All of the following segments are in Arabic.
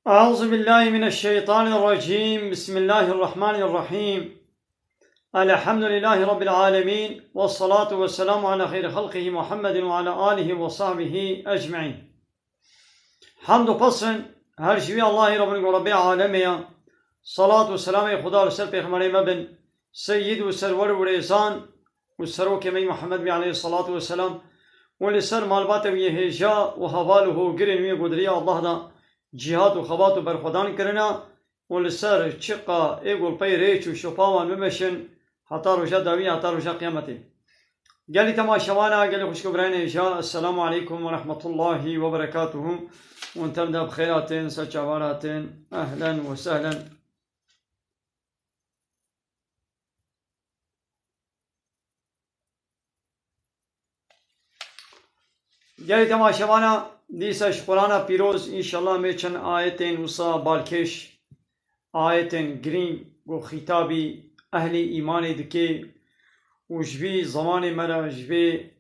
أعوذ بالله من الشيطان الرجيم. بسم الله الرحمن الرحيم. الحمد لله رب العالمين، والصلاة والسلام على خير خلقه محمد وعلى آله وصحبه أجمعين. حمد و پسند هر شوی الله رب العالمین. صلاة و سلام خدا و سر پیغمبر مبن سید و سرور و ریزان و سروک می محمد بی علیه الصلاة والسلام و لسر مالبات و یهجا و حواله و گرن وی قدری الله دا جهاد و خبات و برخودان کرنا و لسر چقا ایگول پی ریچ و شپاوان بمشن حتی روشا داوی حتی روشا قیامتی. گلی تماشوانا گلی خوشکبرین ایشا. السلام علیکم و رحمت الله و برکاته. وانتم دا بخیراتین سچاواراتین. اهلا و سهلا. گلی تماشوانا دیسش قرآن پیروز انشالله می چند آیتین وصا بالکش آیتین گرین و خطابی اهل ایمان دکی و جوی زمان مرا جوی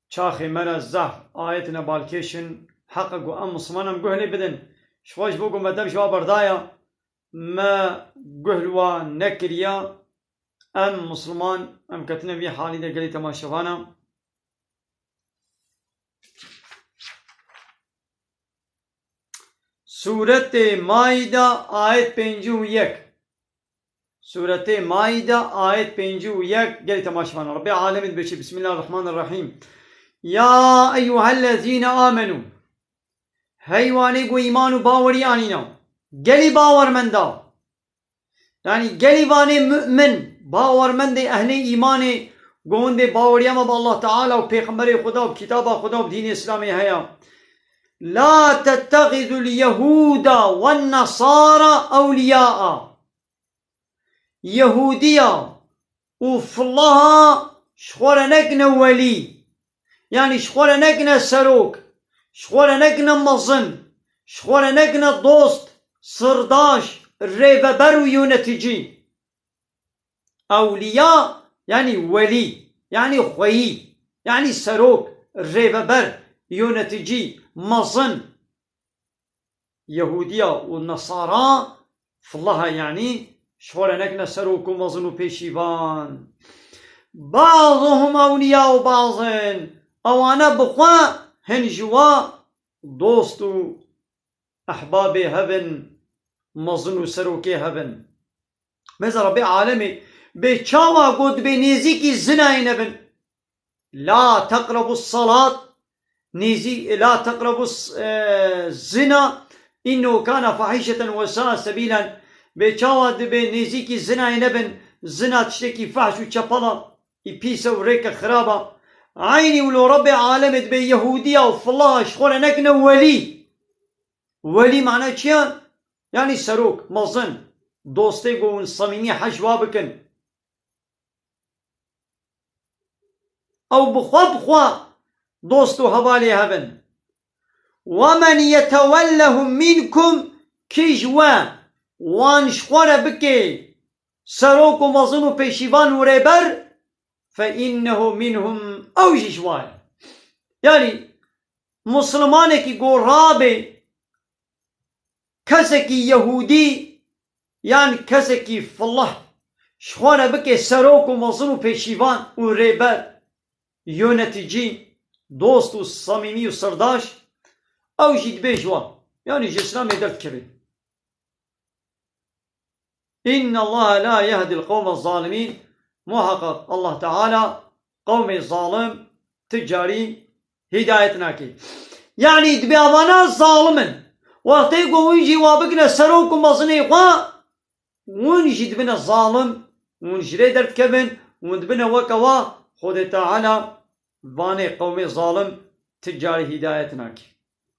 چاخ مرا زه آیتنا بالکشن حق گو ام مسلمانم گهلی بدن شواش بگو مدام شوا بردایا ما گهلوا نکریا ام مسلمان ام کتنا بی حالی ده گلی تماشوانا. سورة مائدة آية 51. سورة مائدة آية 51. قال تماشفان ربي عالمين بشي. بسم الله الرحمن الرحيم. يا أيها الذين آمنوا هيواني قو إيمان باوري آنينا قلي باور من دا يعني قلي واني مؤمن باور من دي أهل إيماني قون دي باوري أما بالله تعالى وبيغمبري خدا وكتاب خدا ودين إسلامي هيا. لا تتخذوا اليهود والنصارى أولياء. يهودية وفلها شخورا نكنا ولي يعني شخورا نكنا سروك شخورا نكنا مظن شخورا نكنا دوست سرداش ريببر يونتجي. أولياء يعني ولي يعني خوي يعني سروك ريببر يونتجي مظن. يهودية والنصارى فالله يعني شخورا نكنا سروك ومظن وبيشيبان. بعضهم أولياء بعض أوانا بخوا هنجوا دوستو أحبابي هبن مظن سروكي هبن. ماذا ربي عالمي بيشاوا قد بنيزيكي الزنا هبن. لا تقربوا الصلاة نيزي لا تقربوا الزنا إنه كان فاحشة وساء سبيلا. بيشاواد بنيزيكي الزنا ينبن زنا تشتكي فحش وشبلا يبيسا وريكا خرابة عيني ولو ربي عالمت بيهودية وفالله شخورا نكنا ولي معناه چيان يعني سروك مظن دوستي قون صميمي حجوا بكن أو بخوا دوستو حوالي هبن. ومن يتولهم منكم كيجوا وان شخورا بكي سروك ومظنو بيشيبان وريبر فإنه منهم أوجي شوال. يعني مسلمانك قرابي كسكي يهودي يعني كسكي فالله شخورا بكي سروك ومظنو بيشيبان وريبر يونتجي دوست و صميمي و سرداش او جيد بيجوا يعني جسلام يدرت كبير. إن الله لا يهدي القوم الظالمين. محقق الله تعالى قوم الظالم تجاري هدايتنا كي يعني دبيوانا ظالما وقتيقوا ويجي وابقنا سروكم مصنيقوا ونجي دبنا الظالم ونجري درت كبن وندبنا وكوا خود تعالى واني قومي ظالم تجاري هدايتناك.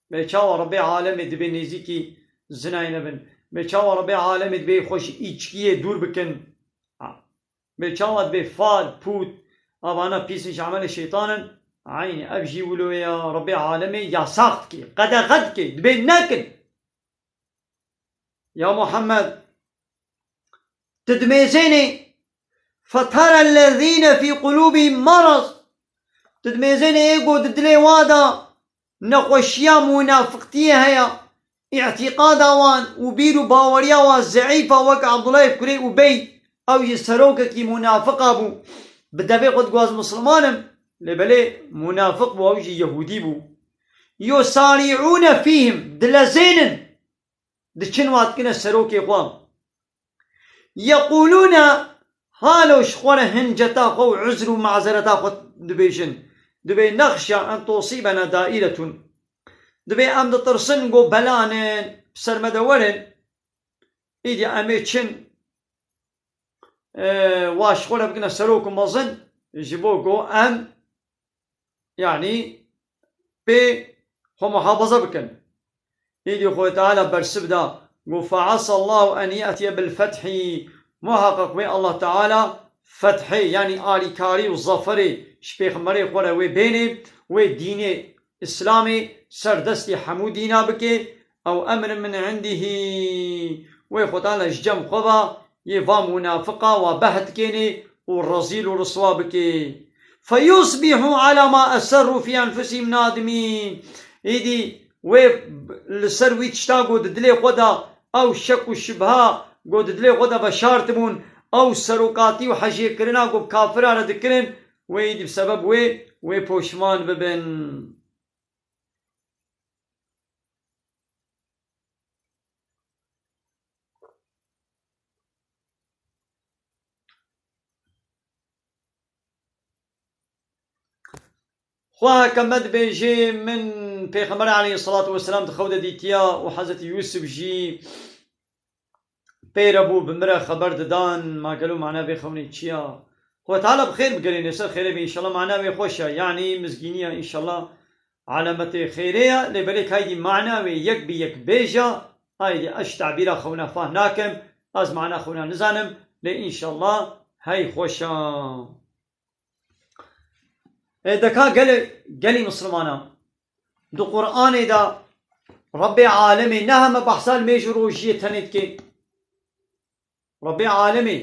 بيشاو ربي عالم دبي نيزيكي زناين بن بيشاو ربي عالم دبي خوش ايچكيه دور بكن بيشاو دبي فاد پوت ابانا بيسش عمل شيطانا عيني ابجي ولو يا ربي عالمي يا ساختكي قدغدكي دبي ناكن يا محمد تدميزيني فترى الذين في قلوبهم مرض تدميزين ايقو ددلي وادا نخوشيا منافقتيه هيا اعتقاد وان وبيرو باوريا والزعيفة وك عبد الله كري وبي أو يسروك كي منافق أبو بدبي قد جواز مسلمانم لبلي منافق بو أو يهودي بو يسارعون فيهم دلزين دشن واتكنا سروكي قوام يقولون هالو شخونا هنجتا قو عذر ومعذرتا قد دبيشن دبي نخشى أن تصيبنا دائرة دبي أم دترسن قو بلانن سرمدورن إيدي أميتشن واش خونا بكنا سروكم مظن يجيبوكو أم يعني بي هم محافظة بكن إيدي خوي تعالى برسبدا قو فعسى الله أن يأتي بالفتح محقق وي الله تعالى فتحي يعني آلي كاري وظفري شبيخ مري خونا وي بيني وي ديني إسلامي سردستي حمودينا بكي أو أمر من عنده وي خو تعالى جم خبا يفا منافقة وبهت كيني والرزيل ورسوا بكي فيصبحوا على ما أسروا في أنفسهم نادمين إيدي وي السروي تشتاقوا ددلي خدا أو شك والشبهة قو ددلي خدا بشارتمون أو سروقاتي وحجي كرنا قو كافرانة دكرن ويدي بسبب وي بوشمان ببن خواه كمد بيجي من پیغمبر عليه الصلاة والسلام دخودة ديتيا وحضرت يوسف جي بيربو بمرة خبر ددان ما قالوا معنا بيخوني تشيا هو تعالى بخير بقالين يسر خيري بي إن شاء الله معنا بيخوشة يعني مزقينية إن شاء الله علامة خيرية لبالك هايدي معنا ويك بيك بيجا هايدي أش تعبيرا خونا فاهناكم أز معنا خونا نزانم لإن شاء الله هاي خوشة دكا قالي مسلمانا دو قرآن دا رب عالمي نهم بحثال ميجو روشية تندكي رب عالمي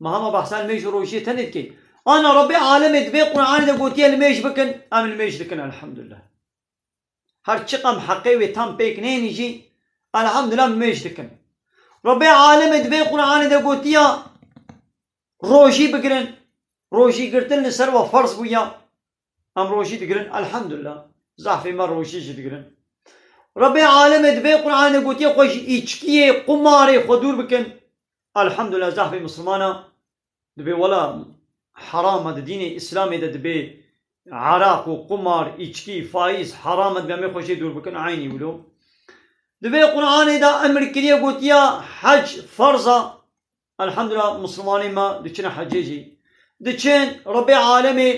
مهما بحثال ميجو روشية تندكي أنا رب عالمي دبي قرآن دا قوتي الميج بكن أم الميج دكن الحمد لله هر چقم حقيوي تام بيك نين يجي الحمد لله الميج دكن رب عالمي دبي قرآن دا قوتي روشي بكرن روشي قرتن لسر وفرص بويا أم روشي تقرن الحمد لله زعفي ما روشي تقرن ربي عالم دبي قرآن قوتي قوش إيشكي قماري خدور بكن الحمد لله زعفي مسلمانا دبي ولا حرام ديني إسلامي دبي عراق وقمار إيشكي فايز حرام دبي مي خوشي دور بكن عيني ولو دبي قرآن دا أمريكية قوتيا حج فرضا الحمد لله مسلماني ما دچنا حجيجي دچن ربي عالمي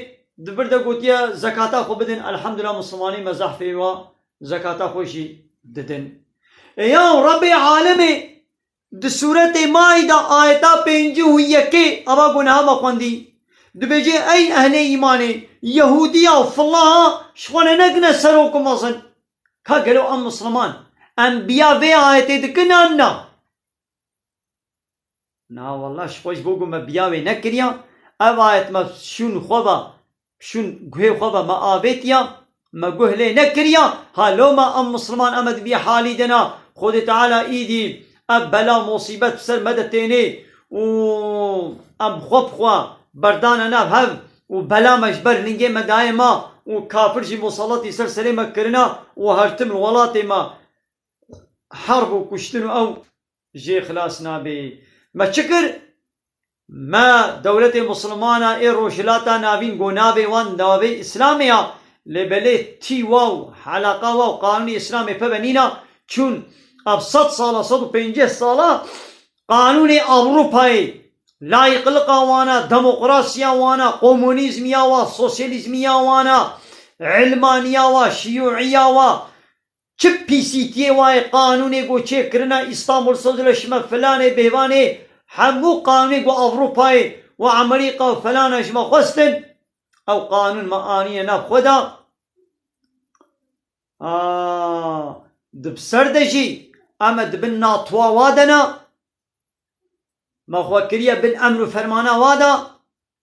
دبرده قوتيا زكاة خو بدن الحمد لله مسلماني مزح فيوا زكاة خوشي ددن يا ربي عالمي د سورة مائدة آيتا بينجي هي كي أبا قنها مقواندي دبجي أي أهل إيماني يهودية وفالله شخوانا نقنا سروكم أصلا كاقلوا أم مسلمان أنبياء في آيتي دكنا أنا نا والله شخوش بوقو مبياوي نكريا أو آيت ما شون خوضا شون قهي خوضا ما آبيتيا ما قهلي نكريا هالو ما أم مسلمان أمد بي حالي دنا خود تعالى إيدي أب بلا مصيبة بسر مدتيني و أب خوب خوا بردانا ناب هف و بلا مجبر لنجي مداي ما و كافر جي مصالاتي سلسلي مكرنا و هرتم الولاتي ما حرب و كشتنو أو جي خلاص نابي ما شكر ما دولة مسلمانة إيه روشلاتا نابين قو نابي وان نابي إسلامية لبلي تي واو حلقة واو قانوني إسلامي فبنينا چون اب 100 ساله 150 ساله قانوني أوروباي لايق القوانا ديمقراطيا وانا كومونيزميا وا سوسياليزميا وانا علمانيا وا شيوعيا وا چه PCT واي قانوني قو چه كرنا اسطنبول سوزلشمه فلانه بهوانه همو قانوني قو أوروباي وأمريكا وفلانه شما خستن او قانون معاني ناب خدا دبسردجي اما دبن ناطوا وادنا ما خوكريا بالامر فرمانا وادا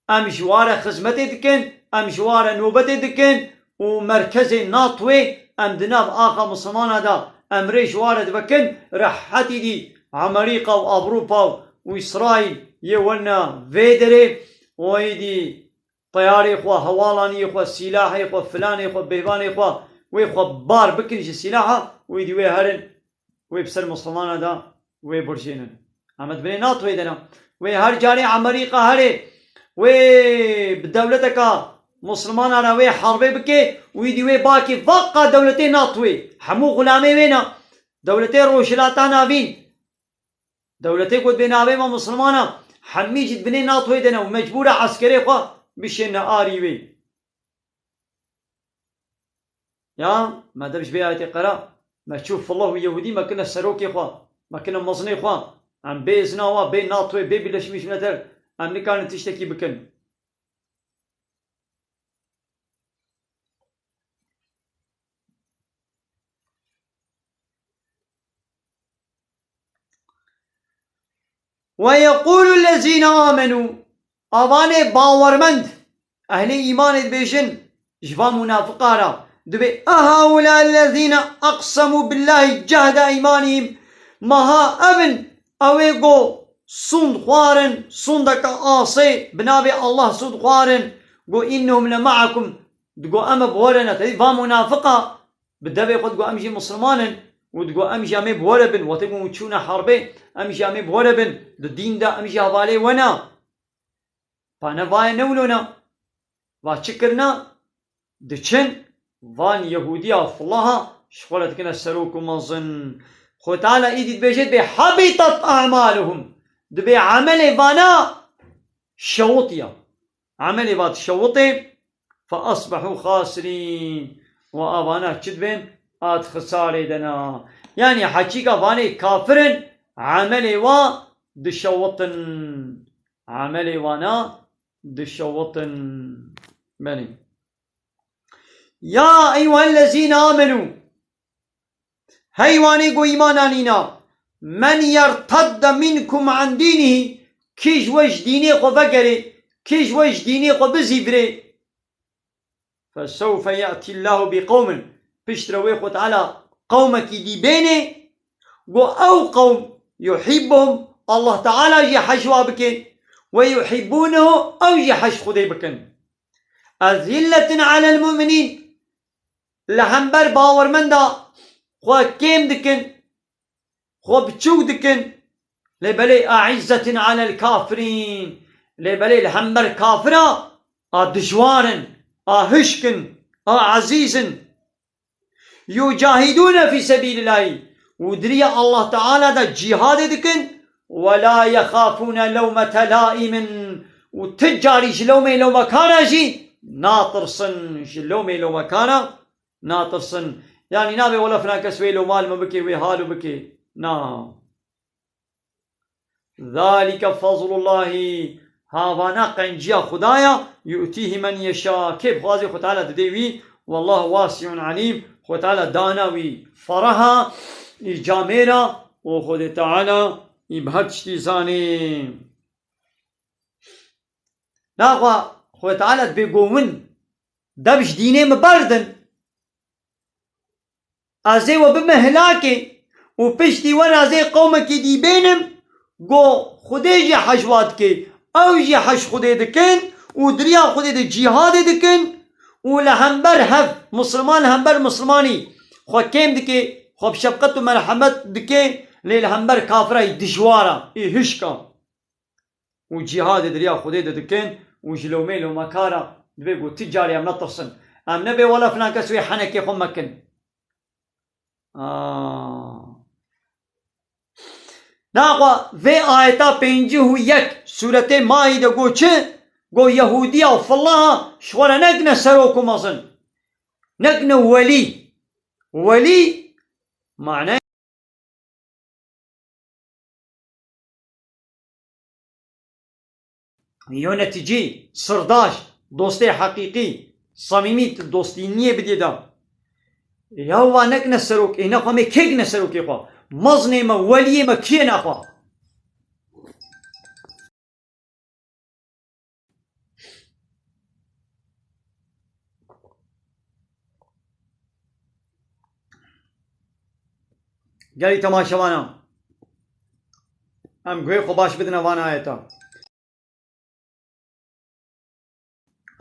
ام جوار خدمتي دكن ام جوار نوبتي دكن ومركز ناطوي ام دناب اخا مسلمان دا أمريش وارد بكن رحتي دي أمريكا وأوروبا وإسرائيل يولنا فيدري ويدي طياري إخوة هوالاني إخوة سلاح إخوة فلان إخوة بيبان إخوة وإخوة بار بكنش السلاح ويدي ويهرن ويبسر مسلمان دا ويبرشينن أحمد بن ناطوي دنا ويهر جاري أمريكا هري وبدولتك مسلمان أنا وي حربي بكي ويدي وي باكي فقا دولتي ناطوي حمو غلامي وينا دولتي روشلاتانا فين دولتي قد بين ما مسلمانا حمي جد بني ناطوي دنا ومجبورة عسكري خوا بشينا آري وي يا ما دبش بآية قراء ما تشوف الله يهودي ما كنا سروكي خوا ما كنا مصني خوا عم بيزنا وا بين ناطوي بي بلاش مش نتر أمني كانت تشتكي بكن ويقول الذين آمنوا أواني باورمند أهل إيمان بيشن جفا منافقارا دبي أهؤلاء الذين أقسموا بالله جهد إيمانهم مها أبن أويقو صند خوارن صندك آسي بنابي الله صند خوارن قو إنهم لمعكم دقو أما بورنا تدفا منافقا بدبي قد قو أمجي مسلمانا ودقو أمجي أمي بوربن وتقو متشونا حربي أمجي أمي بوربن الدين دا أمجي هبالي ونا فانا فاي نولونا وشكرنا دچن وان يهوديا فالله شغلت كنا سروكم منظن خو تعالى ايدي بيجت بحبطت أعمالهم دبي عمل فانا شوطيا عمل فات شوطي فأصبحوا خاسرين وأبانا كدبين آت خساري دنا يعني حقيقة فاني كافرن عمل وا دشوطن عمل وانا دشوطن بني يا أيها الذين آمنوا هيواني قو إيمانانينا من يرتد منكم عن دينه كيش وش ديني قو بقري كيش وش ديني قو بزيبري فسوف يأتي الله بقوم بشتروي خد على قومك دي بيني أو قوم يحبهم الله تعالى يحشوا بكن ويحبونه أو يحش خدي بكن أذلة على المؤمنين لهمبر باور من دا خوا كيم دكن خوا بتشو دكن لبلي أعزة على الكافرين لبلي لهمبر كافرة دجوارن هشكن عزيزن يجاهدون في سبيل الله ودريا الله تعالى دا جهاد دكن ولا يخافون لومة لائم وتجاري شلومي لو مكانا جي ناطرصن شلومي لو مكانا ناطرصن يعني نابي ولا فلان كسوي لو مال ما بكي ويهالو بكي ذلك فضل الله هذا ناقن جيا خدايا يؤتيه من يشاء كيف غازي خو تعالى تديوي والله واسع عليم خو تعالى دانوي فرها جاميرا وخو تعالى يبهرشتي زاني ناقوا خو تعالى بيقومن دبش ديني مبردن ازي وبمهلاكي وبشتي وانا ازي قومك دي بينم قو خدي جي حشوات كي او جي حش خدي دكن ودريا خدي دي جهاد دكن ولهمبر هف مسلمان همبر مسلماني خو كيم دكي خو بشفقت ومرحمت دكي للهمبر كافره دجوارا هشكا وجهاد دريا خدي دكن وجلومي لو مكارا دبيقو تجاري ام نطرسن ام نبي ولا فلان كسوي حنكي خمكن ناقوا في آيتا بينجه يك سورة مائدة قو چه قو يهودية وفالله شوالا نقنا سروكم أظن نقنا ولي معناه يونتجي سرداش دوستي حقيقي صميمي دوستي نية بديدا يهوا نقنا سروك إنا قوامي كيقنا سروك يقوا مزني ما ولي ما كين أقوا قالي تماشوانا ام گوی خوباش بدنا وانا آيتا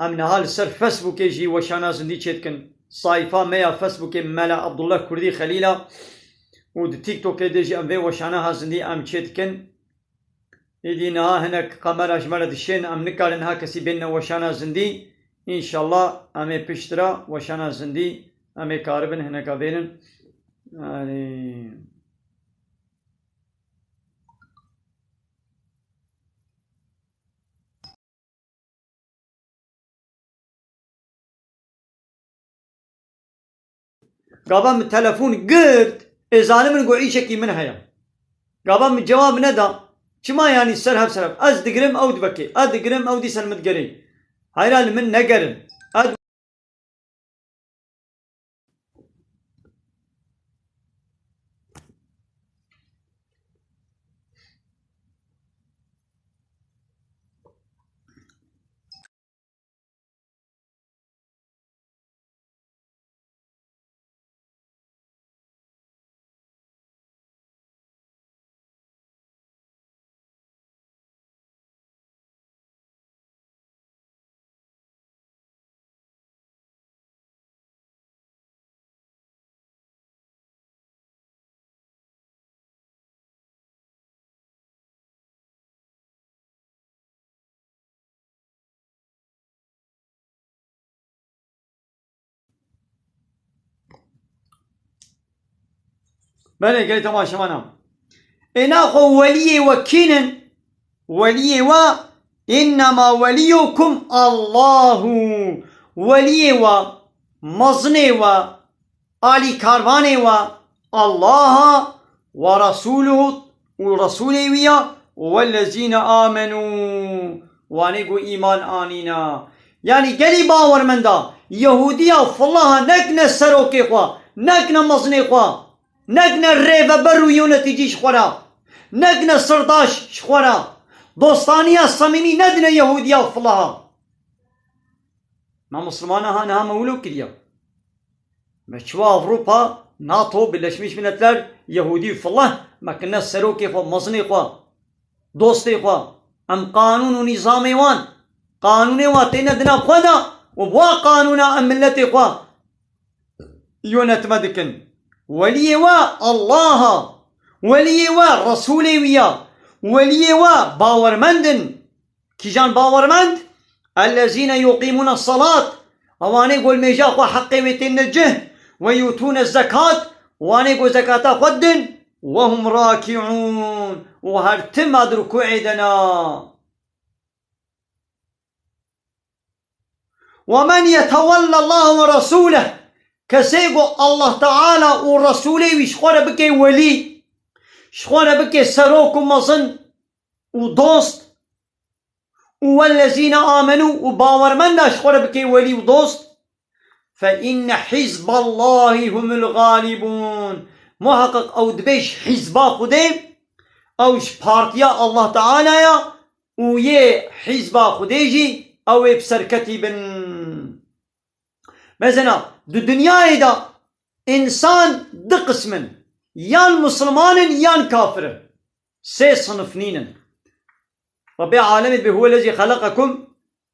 ام نهال سر فيسبوك يجي وشانا زندي چيتكن صايفا ميا فيسبوك ملا عبد الله كردي خليلا ود تيك توك ديجي ام في وشانا زندي ام چيتكن يدي نها هناك قمر اجمل دشين ام نكال انها كسي بيننا وشانا زندي ان شاء الله امي بشترا وشانا زندي امي كاربن هناك بينن يعني قابا من التلفون قرد إذا من قعيشكي من هيا قابا من جواب ندا شما يعني السرها بسرب أز دقرم أو دبكي أدقرم أو دي سلمت قري هاي من نقرم بله قال تماشا مانا إناخو ولي وكينن ولي و إنما وليكم الله ولي و مزني و آلي كارواني و الله ورسوله ورسوله ويا والذين آمنوا وانيقو إيمان آنينا يعني قلي باور من دا يهودية فالله نكنا سروكي خوا نكنا مزني خوا نكنا الريفة برو يونتي جيش خورا نكنا سرداش شخورا دوستانية صميمي ندنا يهودية فالله ما مسلمانا هانا مولو كريا مشوا أوروبا ناتو باللشميش من أتلر يهودي فالله ما كنا سروكي خوا مزني خوا دوستي خوا ام قانون ونظام وان قانون واتينا دنا خدا وبوا قانون ام ملتي خوا يونت مدكن ولي و الله ولي و رسولي ويا ولي و باورمندن كيجان باورمند الذين يقيمون الصلاة اواني قول ميجا خوا حقي ويتين الجه ويؤتون الزكاة واني قول زكاة خدن وهم راكعون وهرتم هاد ركوعي دنا ومن يتولى الله ورسوله كسيقو الله تعالى ورسوله وشخونا بكي ولي شخونا بكي سروك ومظن ودوست والذين آمنوا وباور منا شخونا بكي ولي ودوست فإن حزب الله هم الغالبون محقق او دبيش حزبا خودي اوش بارتيا الله تعالى يا ويه حزبا خوديجي او بسركتي بن مثلا دو دنيا دا انسان دو قسم يان مسلمان يان كافر سي صنفنين رب العالمين هو الذي خلقكم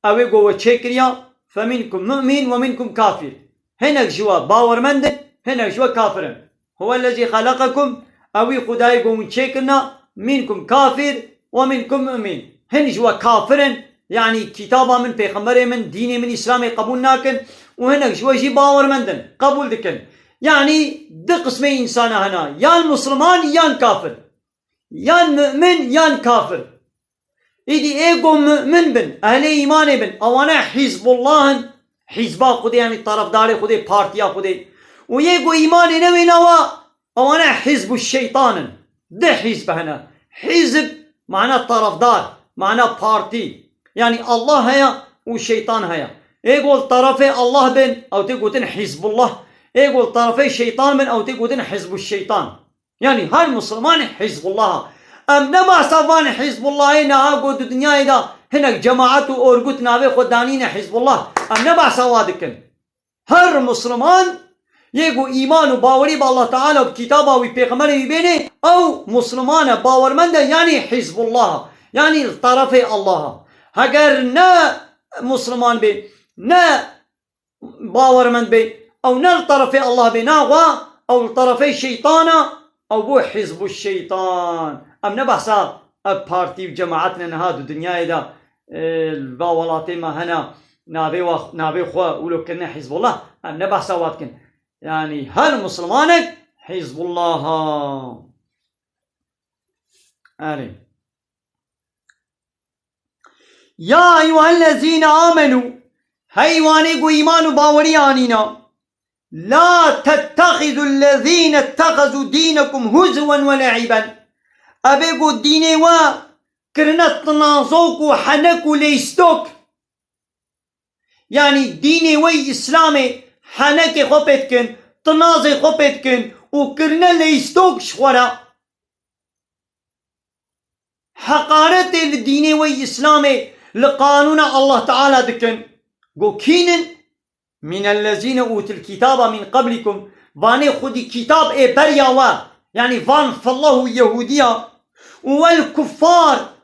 او يقوى تشيكريا فمنكم مؤمن ومنكم كافر هناك جوا باورمند هناك جوا كافر هو الذي خلقكم أوي خداي قوم تشيكنا منكم كافر ومنكم مؤمن هن جوا كافر يعني كتابا من پیغمبر من دين من إسلام قبول ناكن وهناك جوا جي باور مندن قبول دكن يعني دي قسم إنسان هنا يان مسلمان يان كافر يان مؤمن يان كافر إيدي إيقو مؤمن بن أهل إيمان بن أوانا حزب الله حزبا خدي يعني طرف داري خدي بارتيا خدي ويقو إيماني نوي نوا أوانا حزب الشيطان ده حزب هنا حزب معناه طرف دار معناه بارتي يعني الله هيا والشيطان هيا يقول طرفي الله بن أو تقولن حزب الله يقول طرفي الشيطان بن أو تقولن حزب الشيطان يعني هاي المسلمان حزب الله أم نما سوان حزب الله هنا قد الدنيا دا هناك جماعات وأرقوت نابي خدانين حزب الله أم نما سوادكن هر مسلمان يقو إيمان وباوري بالله تعالى وبكتابه وبيغمره يبينه أو مسلمان باور من ده يعني حزب الله يعني طرف الله اگر نا مسلمان بي نا باور من بي أو نا طرف الله بي ناغوا أو طرف الشيطان أو بو حزب الشيطان أم نبحثا بارتي وجماعتنا هذا الدنيا دا الباولاتي ما هنا نابي خوا ولو كنا حزب الله أم نبحثا واتكن يعني هل مسلمانك حزب الله آلين يا أيها الذين آمنوا هيواني إيمان باوري آنينا لا تتخذوا الذين اتخذوا دينكم هزوا ولعبا أبيقو ديني كرنت تنازوك وحنك وليستوك يعني ديني وي إسلامي حنك خبتكن تنازي خبتكن وكرنا ليستوك شورا حقارت الديني وي إسلامي لقانون الله تعالى دكن قو كينن من الذين أوتوا الكتاب من قبلكم باني خدي كتاب برياوا يعني فان فالله يهوديا والكفار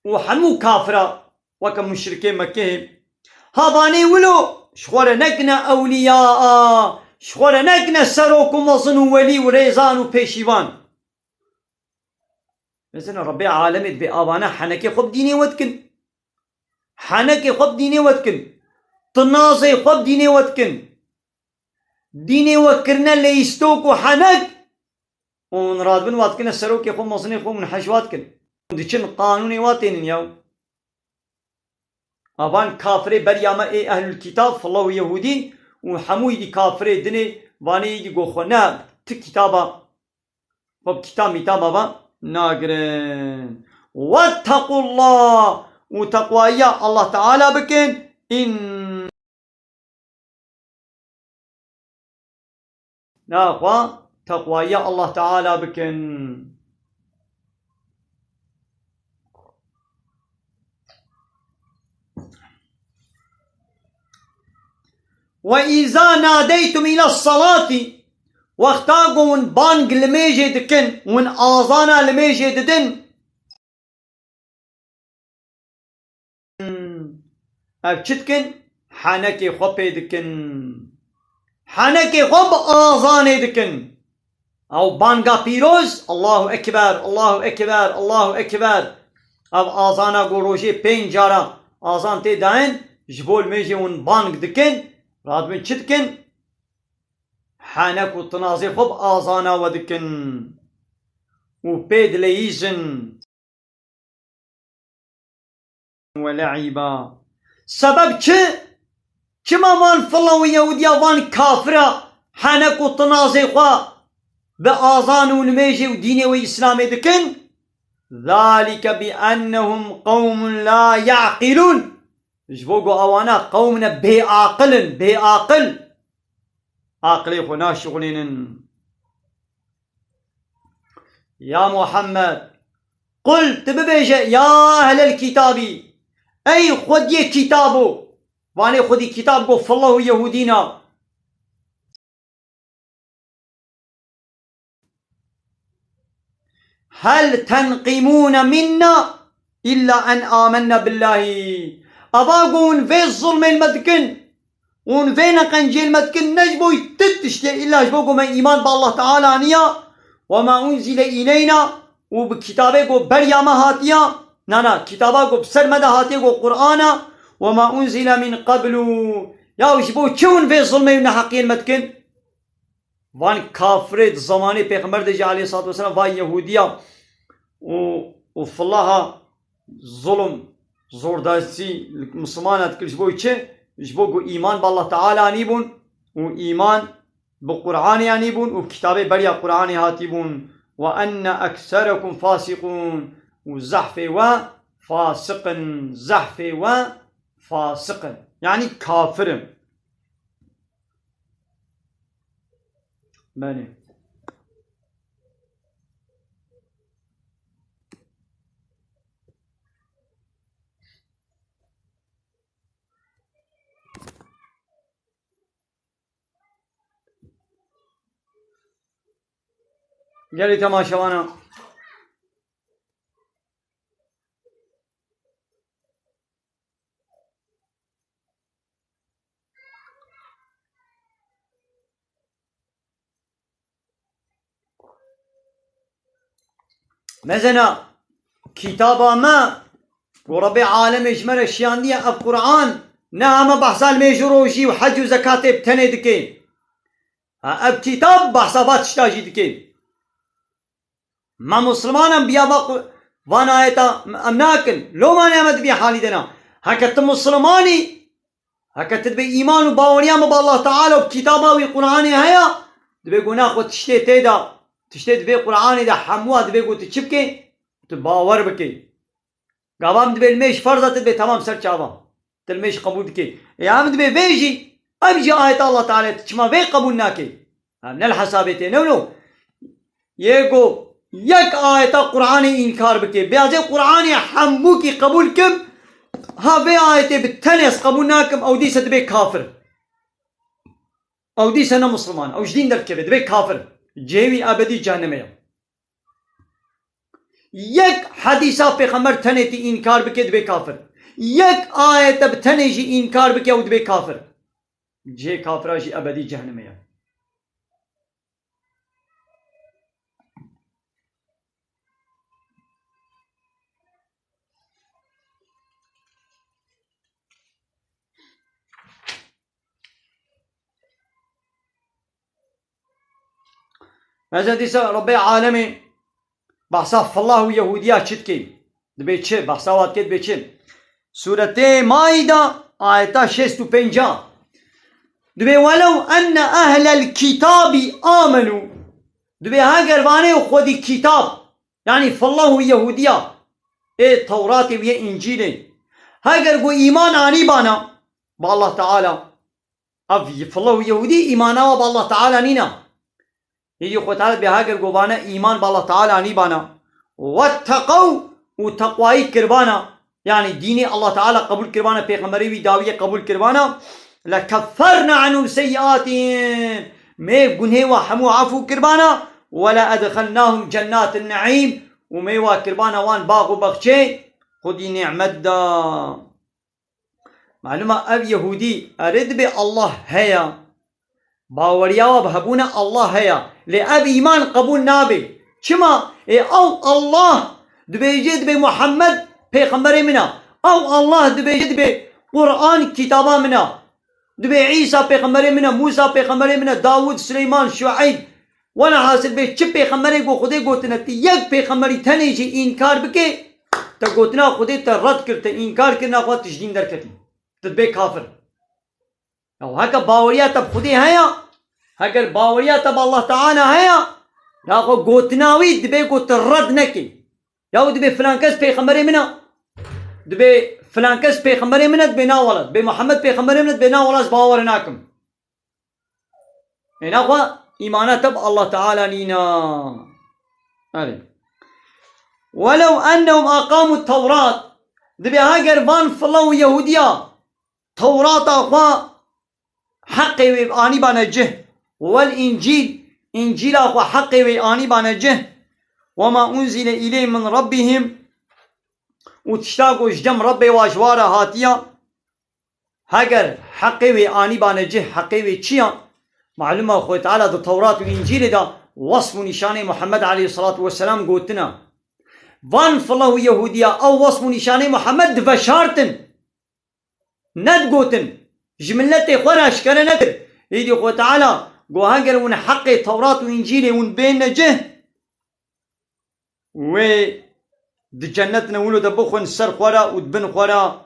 وحنو كافرة وكم مشركين مكة هاباني ولو شخور نقنا أولياء شخور نقنا سروكم وظنوا ولي وريزان وبيشيوان مثلا ربي عالمت بآبانا حنكي خب ديني ودكن حنكي خب ديني ودكن طنازي خب ديني ودكن ديني وكرنا ليستوك وحنك ونراد بن واتكن السروكي خب مصني خب من حشواتكن ديشن قانوني واتين يوم أبان كافري برياما أهل الكتاب فالله يهودي وحموي دي كافري دني واني دي قوخونا تكتابا وبكتاب ميتابا ناقرن واتقوا الله وتقوى الله تعالى بكن إن ناقوى تقوى الله تعالى بكن وإذا ناديتم إلى الصلاة واختاقوا بانق لميجي دكن ون آذانا لميجي ددن أبشتكن حانكي خبي دكن حانكي خب آذاني دكن أو بانقا بيروز الله أكبر الله أكبر الله أكبر أو آذانا قروشي بين جارا آذان تي داين جبول ميجي ون بانق دكن راد من شتكن حانك وتنازي خب آذانا ودكن وبيد ليجن ولعبا سبب كما وان فالله ويهوديا وان كافرة حانك وتنازي خوا بآذان ونميجي وديني وإسلامي دكن ذلك بأنهم قوم لا يعقلون جبوغو أوانا قومنا بآقل عقلي خنا شغلين يا محمد قلت ببيجة يا أهل الكتاب أي خدي كتابه واني خدي كتاب قف الله يهودينا هل تنقمون منا إلا أن آمنا بالله أباقون في الظلم المدكن ون فينا قنجيل مدكن نجبو يتتشتي إلا جبوكو من إيمان بالله تعالى نيا وما أنزل إلينا وبكتابه بريا ما هاتيا نانا كتابه بسرمدا هاتيا قرآن وما أنزل من قبل يا جبو چون في ظلمي من حقين مدكن وان كافرت زماني پیغمبر دجي عليه الصلاة والسلام وان يهوديا وفالله ظلم زورداسي المسلمانات كل جبو چه جبو إيمان بالله تعالى نيبون وإيمان بالقرآن يانيبون وكتابه بريا قرآن هاتيبون وأن أكثركم فاسقون وزحف وفاسق زحف وفاسق يعني كافر بني قالي تماشوانا مثلا كتابا ما وربي عالم اجمل الشياندية القرآن نعم بحثا الميجروجي وحج وزكاة بتني دكين اب كتاب بحثا باتشتاجي دكين ما مسلمان بيا وانا ايتا امناكن لو ما نعمت بيا حالي دنا هكذا مسلماني هكذا تدبي ايمان وباوريا ما بالله تعالى وبكتابه وقرآني هيا دبي قناخ وتشتي تيدا تشتي دبي قرآني دا حموها دبي قلت تشبكي تباور بكي قابام دبي الميش فرضة تدبي تمام سر چاوا تلميش قبول دكي يا عم دبي بيجي ابجي آيات الله تعالى تشما بي قبول ناكي من الحسابتين نو يقو يك آيات قرآني انكار بكي بيازي قرآني حموكي قبول كم ها بي آيات بالتنس قبول ناكم او دي دبي كافر او دي سنة مسلمان او جدين در كبه دبي كافر جيوي ابدي جهنمية يك حديثة پیغمبر تنتي انكار بكي دبي كافر يك آية بتنجي انكار بكي او دبي كافر جي كافر جي ابدي جهنمية مثلا ديسا ربي عالمي بحصاف الله ويهوديات شتكي دبي تشي بحصاوات كد بيتشي سورة مائدة آية 65 دبي ولو أن أهل الكتاب آمنوا دبي هاجر واني وخودي كتاب يعني فالله ويهودية إيه توراة ويا إنجيل هاجر قو إيمان آني بانا بالله تعالى أفي فالله ويهودي إيمانا بالله تعالى نينا يجي خو تعالى بهاجر قوانا إيمان بالله تعالى آني بانا واتقوا وتقواي كربانا يعني ديني الله تعالى قبول كربانا پیغمبري وي داوية قبول كربانا لكفرنا عنهم سيئاتهم مي گنه وحمو عفو كربانا ولا أدخلناهم جنات النعيم وميوا كربانا وان باغو بخشي خدي نعمت دا معلومة اب يهودي أرد بي الله هيا باوريا وبهبونا الله هيا لأب إيمان قبول نابي شما أو الله دبي جد بي محمد پیغمبر منا او الله دبي جد بي قرآن كتابا منا دبي عيسى پیغمبر منا موسى پیغمبر منا داود سليمان شعيب وانا حاصل بي چه پیغمبر کو خودي گوتنا تی یک پیغمبری تنه جي انکار بكي تا گوتنا خودي تا رد کرتا انکار کرنا خود تجدين در کتی تدبي كافر او هكا باوريا تب خودي هيا هكا باوريا تب الله تعالى هيا لا خو گوتناوي دبي گوت رد نكي ياو دبي فلان كس پیغمبر منا دبي فلان كس پیغمبر منا دبي ناولد بي محمد پیغمبر منا دبي ناولد باور ناكم هنا خو إيمانات تب الله تعالى لينا ولو أنهم أقاموا التوراة دبي هاجر فان فلو يهوديا توراة أخوا حقي وآني بانجه والإنجيل إنجيل أخوا حقي وآني بانجه وما أنزل إليه من ربهم وتشتاقوا جدم ربي واجوارا هاتيا هاجر حقي وآني بانجه حقي وچيا معلومة أخوة تعالى دا التوراة والإنجيل دا وصف نشانه محمد عليه الصلاة والسلام قوتنا وان فالله يهوديا أو وصف نشانه محمد دفشارتن ند قوتن جملتي خونا أشكرا ندر يدي أخوة تعالى قو هاجر ون حق التوراة والإنجيل ون بين نجه و دي جنتنا ولو دبخون سر خورا ودبن خورا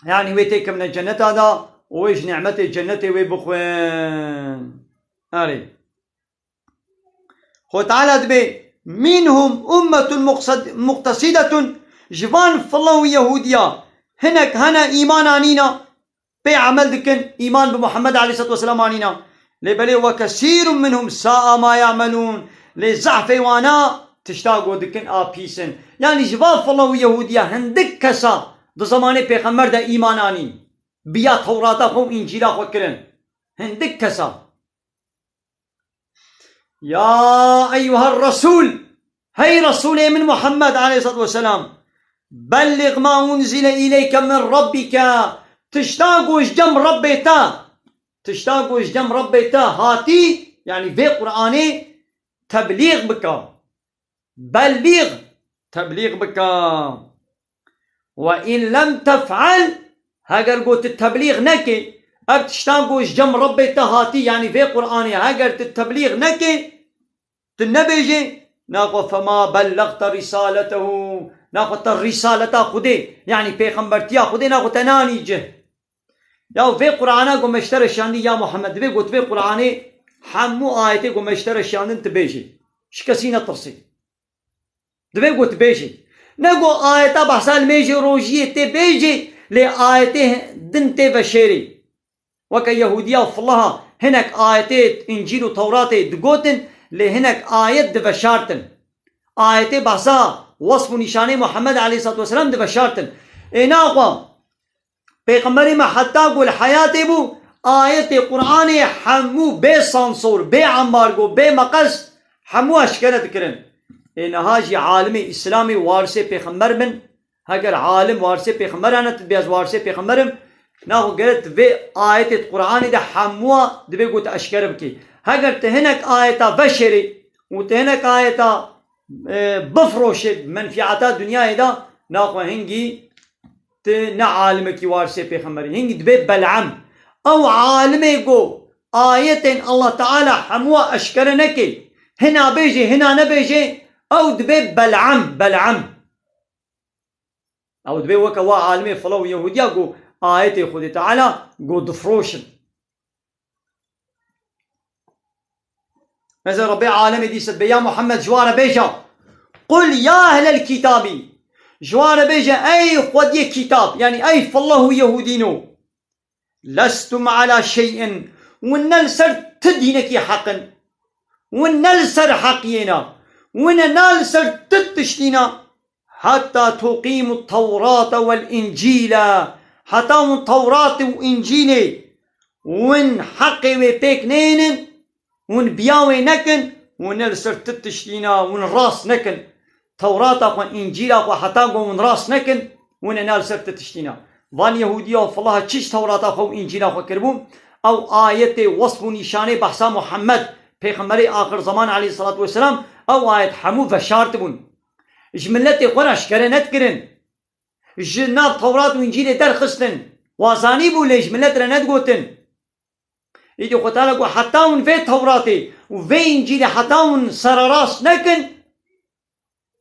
يعني ويتيك من الجنة هذا ويش نعمة الجنة ويبخون هاري خو تعالى دبي منهم أمة مقتصدة جوان فالله يهوديا هناك هنا إيمان عنينا بي عمل دكن إيمان بمحمد عليه الصلاة والسلام عنينا لبلي وكثير منهم ساء ما يعملون لزعف وانا تشتاقوا دكن آبيسن يعني جوان فالله يهوديا هندك كسا دو زمانه پیغمبر دا إيمان عنين بيا توراتا خو إنجيلا خو كرن هندك كسا يا أيها الرسول، هي رسول من محمد عليه الصلاة والسلام، بلغ ما أنزل إليك من ربك، تشتاقوش جم ربيتا، تشتاقوش جم ربيتا هاتي، يعني في قرآني تبليغ بك، بلغ تبليغ بك. وإن لم تفعل، هاگر قلت التبليغ نكي، اب تشتاقوش جم ربيتا هاتي، يعني في قرآني هاگر التبليغ نكي تنبيجي ناقو فما بلغت رسالته، ناقو الرسالة خدي، يعني پیغمبرتيا خدي ناقو تناني جه. يا في قرآن قم اشترى الشاندي يا محمد، في قلت في قرآن حمو آيتي قم اشترى الشاندي تبيجي شكسينا ترسي، دبي قلت بيجي نقو آيتا بحسال ميجي روجيه تبيجي لآيته دنتي بشيري وكا يهودية وفلها هناك آيتي إنجيل وتوراتي دقوتن لهناك آيات دفشارتن، آيتي بحسا وصف نشاني محمد عليه الصلاة والسلام دفشارتن. إناقوا پیغمبری ما حتی قول حیاتی بو آیت قرآن حمو بے سانسور بے عمارگو بے مقص حمو اشکرت کرن. اینها جی عالم اسلامی وارث پیغمبر من، اگر عالم وارث پیغمبر انا تبیز وارث پیغمبرم ناهو گرت و آیت قرآن ده حمو دبی گوت اشکرب کی، اگر تهنک آیتا بشری و تهنک آیتا بفروشد منفعتا دنیا دا ناهو هنگی نا عالم کی وارث پیغمبر هنگی دبی بلعم او عالم گو آیت الله تعالی حمو اشکر نکی، هنا بيجي هنا نبيجي او دبي بلعم او دبي وكا وا عالمي فلو يهوديا قو آيتي خودي تعالى قو دفروشن. مثلا ربي عالمي دي سد يا محمد جوار بيجا قل يا أهل الكتاب، جوار بيجا أي خودي كتاب يعني أي فالله يهودينو لستم على شيء ونلسر تدينك حقا ونلسر حقينا وننالسر تتشتينا حتى تقيم التوراة والإنجيل، حتى التوراة والإنجيل ون حقي وبيكنين ون بياوي نكن ونلسر تتشتينا ون راس نكن توراة وإنجيل وحتى ون راس نكن وننالسر تتشتينا. وان يهودية فالله تشيش توراة وإنجيل وكربوم أو آية وصف نشانه بحثا محمد پیغمبر آخر زمان عليه الصلاة والسلام او آيت حمو فشارت بون جملتي قرا اشكرنت كرن جناب توراة وإنجيل درخستن وازاني بو ليش ملت رنت قوتن يجي قتالك حتى ون في توراتي وفي إنجيل حتى ون سراراس نكن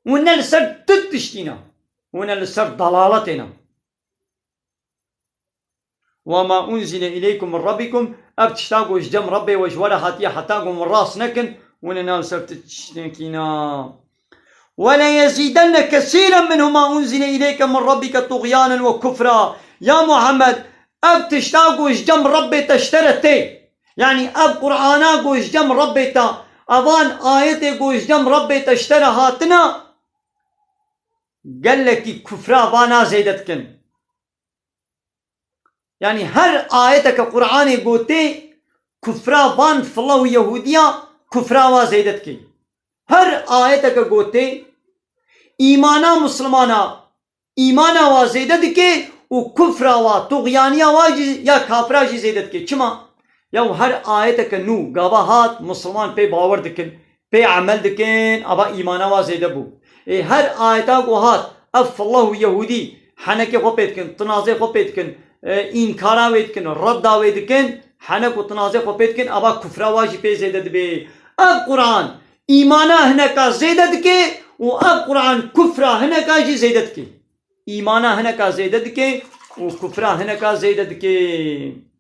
ونلسر تتشتينا ونلسر ضلالتنا. وما أنزل إليكم من ربكم أبتشتاقوا جدم ربي وجولا هاتيا حتاقوا من راس نكن وننال سرتشتكينا. ولا يزيدن كثيرا منه ما أنزل إليك من ربك طغيانا وكفرا. يا محمد أبتشتاقوا جدم ربي تشترتي يعني أب قرآنا قوش جم ربي تا أبان آيتي قوش جم ربي تشترى هاتنا قال لك كفرا بانا زيدتكن يعني هر آيتك قرآني قوتي كفرا بان فلو يهوديا كفرا وزيدتك، هر آيتك قوتي إيمانا مسلمانا إيمانا وزيدتك وكفرا وطغيانيا واجي يا كافرا جي زيدتك. چما يو هر آيتك نو قابهات مسلمان پي باور دكن پي عمل دكن أبا إيمانا وزيدبو. هر آيتا قوهات أف الله يهودي حنكي خو بيتكن تنازي خو بيتكن إنكارا ويدكن ردا ويدكن حنك وتنازع وبيتكن أبا كفرا واجي بي زيدت بي. أب قرآن إيمانا هناك زيدت كي وأب قرآن كفرا هناك جي زيدت كي، إيمانا هناك زيدت كي وكفرا هناك زيدت كي.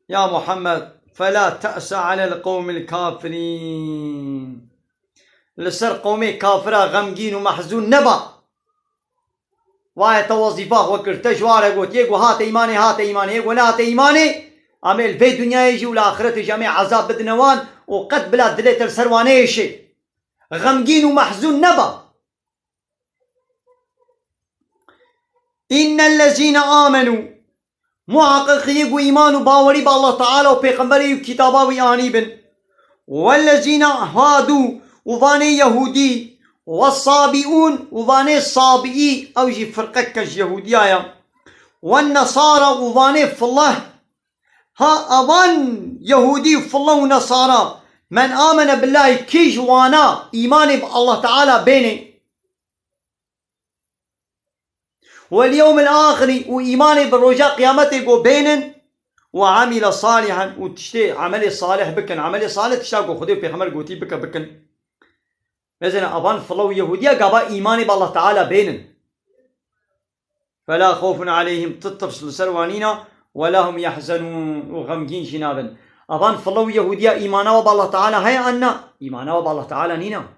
يا محمد فلا تأس على القوم الكافرين، لسر قومي كافرة غمجين ومحزون نبا واي توظيفه وكرت جواره قلت يقو هات إيماني هات إيماني يقو لا هات إيماني عمل في الدنيا يجي والآخرة جميع عذاب بدنوان وقد بلا دليت السروانيشي غمگين ومحزون نبا. إن الذين آمنوا محققيق وإيمان وباوري بالله تعالى وبيغمبري وكتابه وآنيبن، والذين هادوا وفاني يهودي، والصابئون وفاني الصابئي أو جي فرقكش يهودية، والنصارى وفاني في الله. ها أظن يهودي في الله ونصارى من آمن بالله كيش وانا إيماني بالله تعالى بيني واليوم الآخر وإيماني بالرجاء قيامتي قو بينن وعمل صالحا وتشتي عملي صالح بكن عملي صالح تشتاقو خديو بيخمر قوتي بكن مثلا أظن في الله ويهودية قابا إيماني بالله تعالى بينن فلا خوف عليهم تطرس لسروانينا ولا هم يحزنون وغمجين شنابا. أظن في الله ويهودية إيمانا بالله تعالى هيا أنا إيمانا بالله تعالى نينا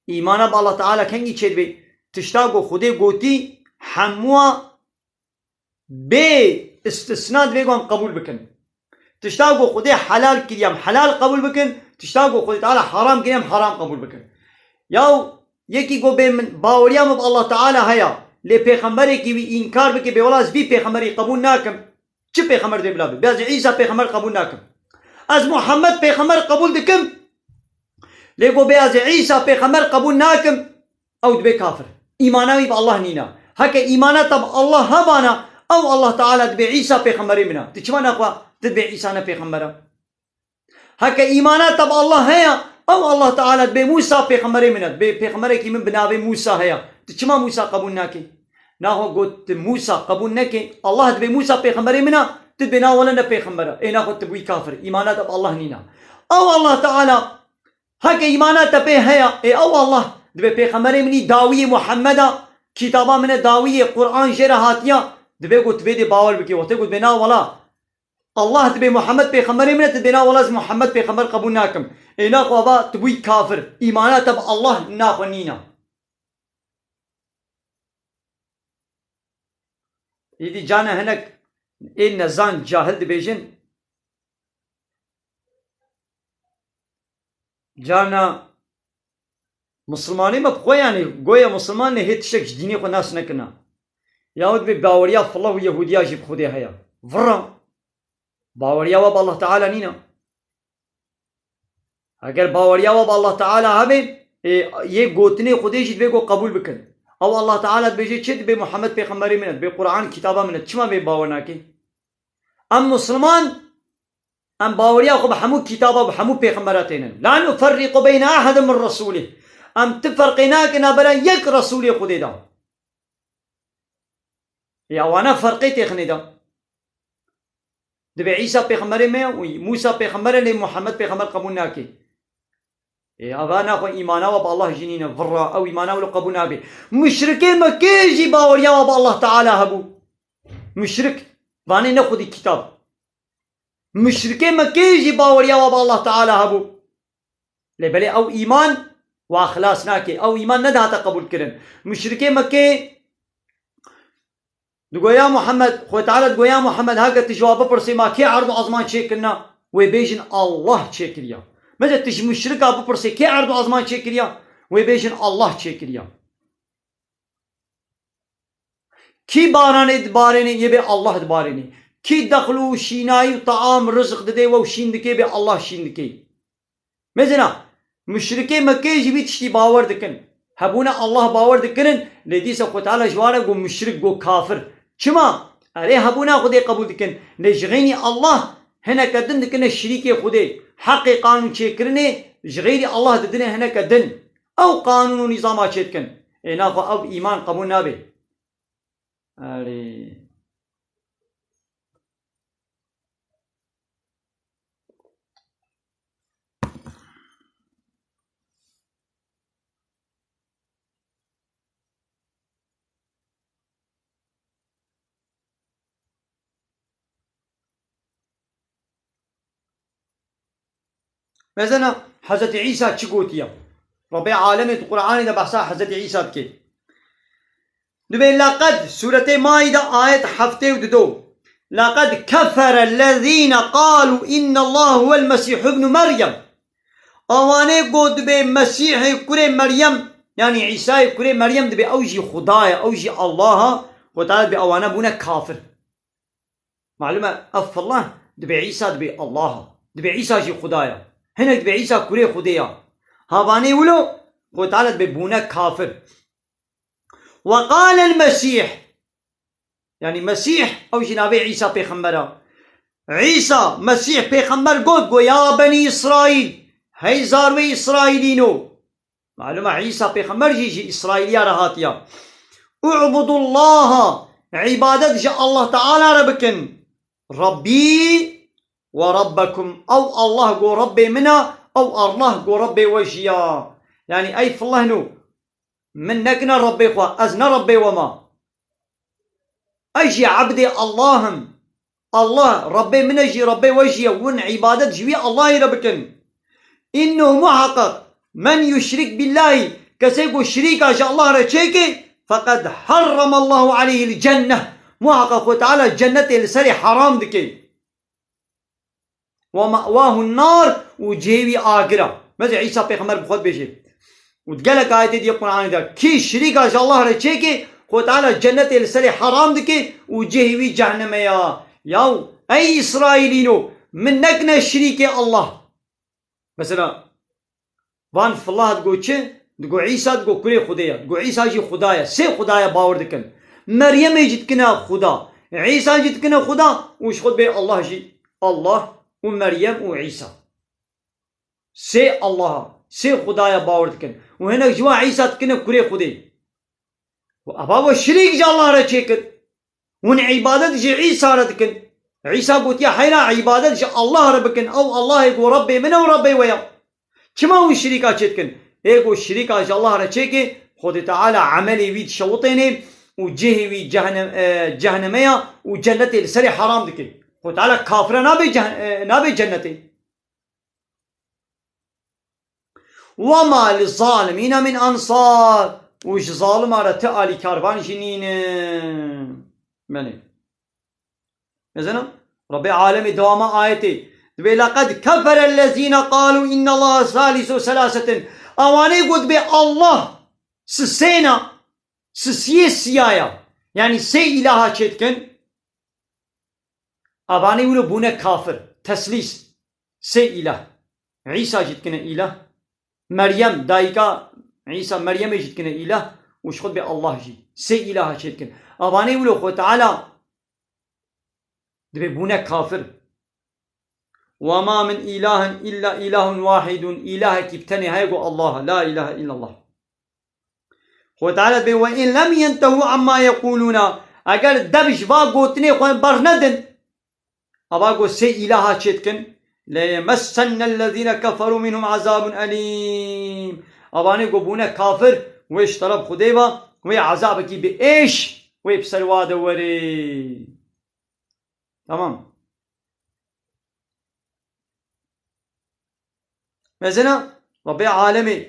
إيمانا بالله تعالى كنجي تشد بي تشتاقو خديو قوتي حموا بي استثناء بيقوم قبول بكن. تشتاقو خدي حلال كريم حلال قبول بكن، تشتاقو خدي تعالى حرام كريم حرام قبول بكن. ياو يكي قو بي من باوريام بالله تعالى هيا لي پیغمبري كي وي انكار بكي بولاز بي پیغمبري قبول ناكم چه پیغمبر دي بلا بي از عيسى پیغمبر قبول ناكم از محمد پیغمبر قبول دكم لي قو بي از عيسى پیغمبر قبول ناكم او دبي كافر ايماناوي بالله نينا هكا ايمانا طب الله هبانا او الله تعالى دبي عيسى پیغمبري منا تشمان اخوا دبي عيسى نا پیغمبر هكا ايمانا طب الله هيا او الله تعالى دبي موسى پیغمبري منا دبي پیغمبري كي من بنابي موسى هيا تشما موسى قبول ناكي ناهو قلت موسى قبول ناكي الله دبي موسى پیغمبري منا تدبنا ولا پیغمبر اي ناهو تبوي كافر ايمانا طب الله نينا او الله تعالى هكا ايمانا تبي هيا اي او الله دبي پیغمبري مني داوي محمد كتابا من داوي قرآن جرى هاتيا دبي قلت بيدي باور بكي وقت قلت بنا ولا الله دبي محمد پیغمبري من تدبنا ولا محمد پیغمبر قبول ناكم اي ناخو ابا تبوي كافر ايمانا تب الله ناخو نينا يدي جانا هناك إن زان جاهل دبيجن جانا مسلماني ما بخوي يعني قويا مسلمان نه هتشك ديني خو ناس نكنا ياود بي باوريا في الله ويهوديا جيب خودي هيا فرا باوريا وب الله تعالى نينا اگر باوريا وب الله تعالى هبه ये गोतने खुदे जिद को कबूल बकन और अल्लाह ताला बेजे चित बे मोहम्मद पैगंबरी मिनत बे कुरान किताबा मिनत चमा बे बावना के अम मुसलमान अम बावरिया को हमू किताबा हमू पैगंबरातेन ला नफरق بين احد من رسوله ام تفرقنا كنا بلا يك رسول खुदे दा या वाना فرقيت خني دا دبي عيسى पैगंबरी में وموسى पैगंबर ने मोहम्मद पैगंबर قبول ناكي أبانا خو إيمانا وب الله جنينا فرا أو إيمانا ولو قبولنا به مشركين ما كيجي باوريا وب الله تعالى هبو مشرك باني ناخذ الكتاب مشركين ما كيجي باوريا وب الله تعالى هبو لبلي أو إيمان وأخلاص ناكي أو إيمان ندها تقبل كرن مشركين ما كي تقول يا محمد خو تعالى تقول يا محمد هاك تجواب برسي ما كي عرض عظمان شيكلنا ويبيجن الله شيكليا ماذا تش مشرك أبو برسي كي عرض عظمان شكريا ويبيجن الله شكريا كي باراني دباريني يبي الله دباريني كي دخلوا شيناي وطعام رزق ددي وشين دكي بي الله شين دكي مثلا مشركي مكي جبي تشتي باور دكن هبونا الله باور دكن لدي سو تعالى جوارا قو مشرك قو كافر شما اري هبونا خدي قبول دكن نجغيني الله هنا كدن دكن الشريكي خدي حقي قانون شكرني جغيري الله ددني هناك دن او قانون نظام شكن ناخو او ايمان قبول نابي مثلا حضرت عيسى تشقوتيا ربي عالمي القرآن ده بحثا حضرت عيسى بكي دبي لقد سورة مائدة آية حفتة وددو لقد كفر الذين قالوا إن الله هو المسيح ابن مريم اواني قد بي مسيح كري مريم يعني عيسى كري مريم دبي اوجي خدايا اوجي الله وتعالى دبي اوانا بونا كافر معلومة اف الله دبي عيسى دبي الله دبي عيسى جي خدايا هنا دبي عيسى كري خديا هاباني ولو وتعالى دبي بونا كافر. وقال المسيح يعني مسيح اوجي نابي عيسى بيخمبرا عيسى مسيح بيخمبر قد يا بني اسرائيل هاي زاروي اسرائيلينو معلومة عيسى بيخمبر جي اسرائيليا رهاتيا اعبدوا الله عبادة جاء الله تعالى ربكن ربي وربكم او الله قو ربي منا او الله قو ربي وجيا يعني اي في الله نو من نكنا ربي خوا ازنا ربي وما اجي عبدي اللهم الله ربي من اجي ربي وجيا ون عبادة جوي الله ربكن انه محقق من يشرك بالله كسيقو الشريك جاء الله رجيكي فقد حرم الله عليه الجنة محقق وتعالى الجنة السري حرام دكي ومأواه النار وجيوي آقرة ماذا عيسى بيغمبر بخود بيجي وتقالك آية دي القرآن ده كي شريك جاء الله رجيكي وتعالى الجنة السري حرام دكي وجيوي جهنم ياو أي إسرائيلينو من نكنا الشريك الله مثلا وان في الله تقول چه تقول عيسى تقول كل خدايا تقول عيسى جي خدايا سي خدايا باور دكن مريم يجي تكنا خدا عيسى يجي تكنا خدا وش خد بي الله جي الله ومريم وعيسى سي الله سي خدايا باور دكن وهنا جوا عيسى تكنا كل خدي وابا الشريك جا الله رچيكن ون عبادت جي عيسى ردكن عيسى قلت يا حينا عبادت جي الله ربكن او الله يقول ربي من وربي ويا كما هو الشريكة چتكن ايقو الشريكة جا الله رچيكي خود تعالى عملي ويد شوطيني وجهي ويد جهنمية وجنتي السري حرام دكي خود تعالى كافرة نابي جنتي وما للظالمين من أنصار وش ظالم على تألي كاربان جنين مني مثلا ربي عالمي دوما آيتي لقد كفر الذين قالوا إن الله ثالث ثلاثة أواني قد بي الله سسينا سسيايا يعني سي إلها چتكن أواني ولو بونا كافر تسليس سي إله عيسى جتكن إله مريم دايكا عيسى مريم جتكن إله وش خد بي الله جي سي إلها چتكن أواني ولو خد تعالى دبي بونا كافر وما من إله إلا إله واحد إله كبتني هيقو الله لا إله إلا الله وتعالى وإن لم ينتهوا عما يقولون أقل دبش باقوتني خوان برندن أباقو سي إله چتكن ليمسن الذين كفروا منهم عذاب أليم أباني قبونا كافر ويش طلب خديبا وي عذابك بإيش وي بسروا دوري تمام. مثلا ربي عالمي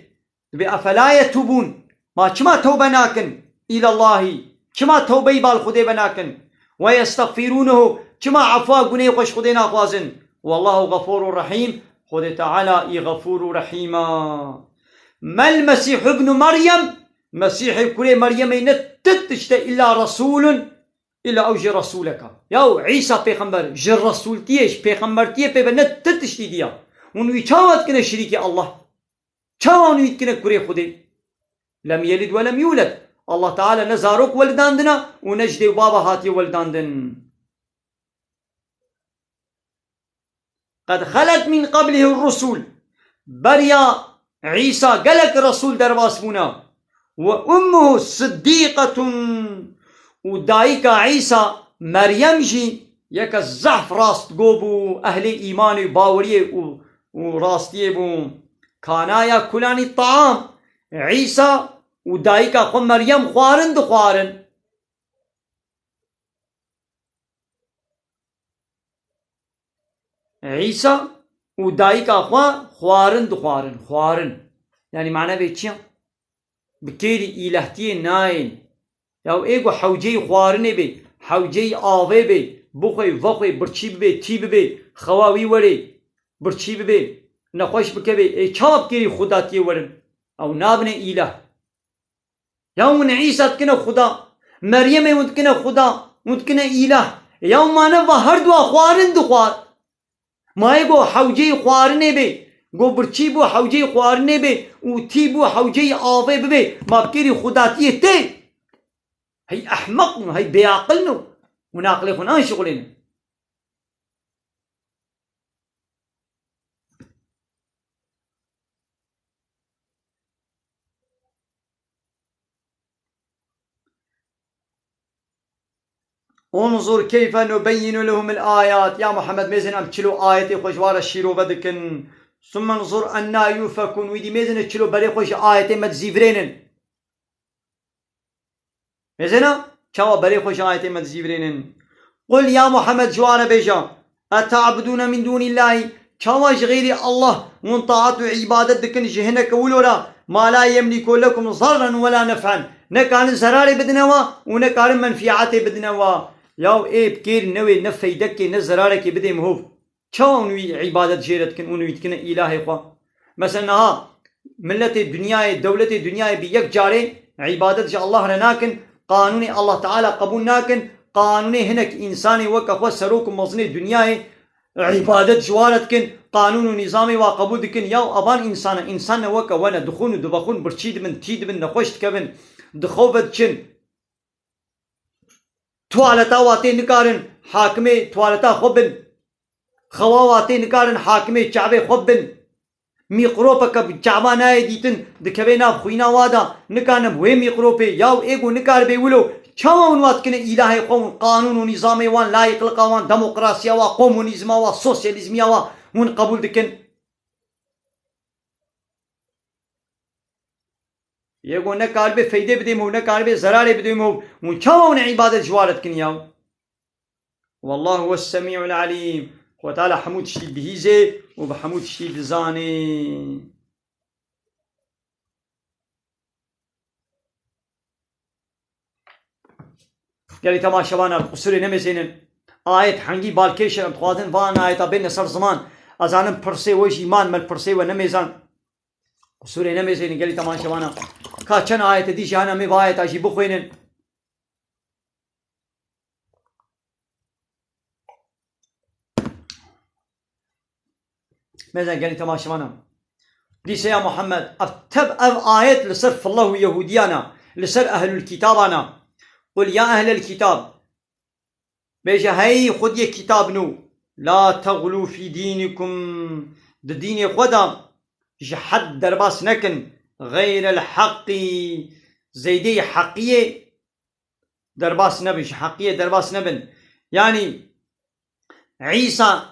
أفلا يتوبون ما كما توبة ناكن إلى الله كما توبة بالخدي بناكن ويستغفرونه كما عفوا قني خوش خدينا خوازن والله غفور رحيم خد تعالى غفور رحيما. ما المسيح ابن مريم مسيح كل مريم نتتشت إلا رسول إلا أوجي رسولك ياو عيسى بيغمبر جر رسول تيش بيغمبر تيه بيبنت تتشتي ديا ونوي چاوات كنا شريك الله چاوانوي كنا كوري خدي لم يلد ولم يولد الله تعالى نزاروك ولداندنا ونجدي بابا هاتي ولداندن. قد خلت من قبله الرسول بريا عيسى قالك رسول درباسمونا وأمه صديقة ودايكا عيسى مريم جي يك الزعف راست قوبو أهل إيمان باوريه وراستيه بو كانا يأكلان الطعام عيسى ودايكا خو مريم خوارن دخوارن عيسى ودايكا خو خوارن دخوارن خوارن يعني معناه بيتشيا بكيري إلهتي ناين ياو ايگو حوجي خوارنه بي حوجي آوه بي بخوي وخوي برچي بي تي بي خواوي وري برچي بي نخوش بكبي چاپ كيري خدا تي ورن او نابن إله يوم عيسى تكنا خدا مريم وتكنا خدا وتكنا إله يوم ما نبا هردوا خوارن دخوار ما يقو حوجي خوارنه بي گو برچی بو حوجي خوارنه بي و تي بو حوجي آوه بي ما بكيري خدا تيه تي هي أحمق هي بيعقلنو وناقلي خنان شغلين انظر كيف نبين لهم الآيات يا محمد ميزن أم تشلو آياتي خوشوار الشيرو بدكن ثم انظر أنا يوفكون ويدي ميزن تشلو بري خوش آياتي متزيفرينن ميزن چاوا بري خوش آياتي متزيفرينن قل يا محمد جوانا بيجا أتعبدون من دون الله چاواش غير الله وانطاعت عبادت دكن جهنك ولورا ما لا يملك لكم ضرا ولا نفعا نكان زراري بدنوا ونكان منفعاتي بدنوا ياو ايب كير نوي نفيدك نزرارك بدي مهوف چاون وي عبادت جيرتكن ونوي تكن الهي خوا مثلا ها ملت الدنيا دولة الدنيا بيك جاري عبادت جا الله رناكن قانوني الله تعالى قبول ناكن قانوني هنك انساني وكا سروكم مصني الدنيا عبادت جوارتكن قانون ونظامي وقبودكن ياو ابان انسان وكا وانا دخون ودبخون برشيد من تيد من نخوشت كبن دخوفت چن توالتا واتي نكارن حاكمي توالتا خبن خوا واتي نكارن حاكمي چعبي خبن ميقروبك بچعبا ناي ديتن دكبينا خوينا وادا نكانم وي ميقروبي ياو ايگو نكار بي ولو چاون واتكن الهي قوم قانون ونظامي وان لايق لقوان ديمقراطيا وا كومونيزم وا سوسياليزم وا ون قبول دكن يقول نكار بي فايدة بديمو نكار بي زراري بديمو وچاون عبادة جوارتكن ياو والله هو السميع العليم وتعالى حمود شتي بهيزي وبحمود شتي بزاني قالي تماشا وانا القصوري نمزينن آيت حنجي بالكيشن اتخواتن فان آيتا بين سر زمان ازانم پرسي ويش ايمان مل پرسي ونمزان قصوري نمزينن قالي تماشا وانا كاچن آيت دي جانا مي بايت اجي بخوينن ماذا قال تماشا وانا ديس يا محمد ابتب آيات لصرف الله يهوديانا لسر اهل الكتابانا قل يا اهل الكتاب بيجا هاي خد يا كتاب نو لا تغلو في دينكم دين خدا جحد درباس نكن غير الحق زيدي حقية درباس نبن حقية درباس نبن يعني عيسى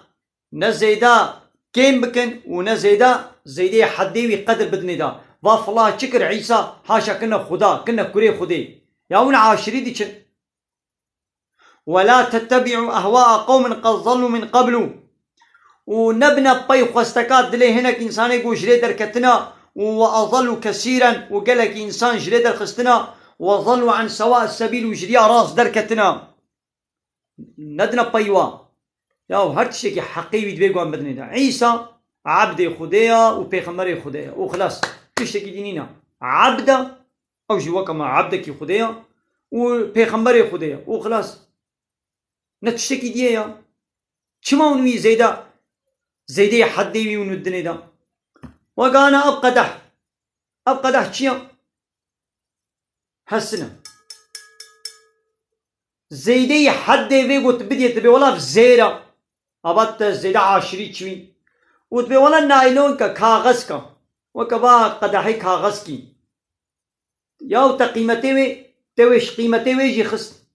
نزيدا كيم بكن ونزيدا زيدي حديوي قدر بدني دا واف الله شكر عيسى حاشا كنا خدا كنا كري خدي ياون عاشري دي چن ولا تتبعوا أهواء قوم قد ظلوا من قبل ونبنى بي خستكات دلي هناك إنسان يقول جريدر كتنا وأضلوا كثيرا وقالك إنسان جريدر خستنا وظلوا عن سواء السبيل وجريا راس دركتنا ندنا بيوا ياو هر شيء حقيقي بيقوم بدني دا عيسى عبد خديا وبيغمبر خديا وخلاص كل شيء ديننا عبد او جوا كما عبدك خديا وبيغمبر خديا وخلاص نتشكي ديا چما ونوي زيدا حدي وندني دا وقانا ابقدح چيا حسنا زيدي حدي ويقول تبدي تبي ولا في زيرة أبات زيدا عشري چوي وتبي ولا نايلون كاغذ كا وكبا قدحي كاغذ كي ياو تقيمتي وي تويش قيمتي وي جي خست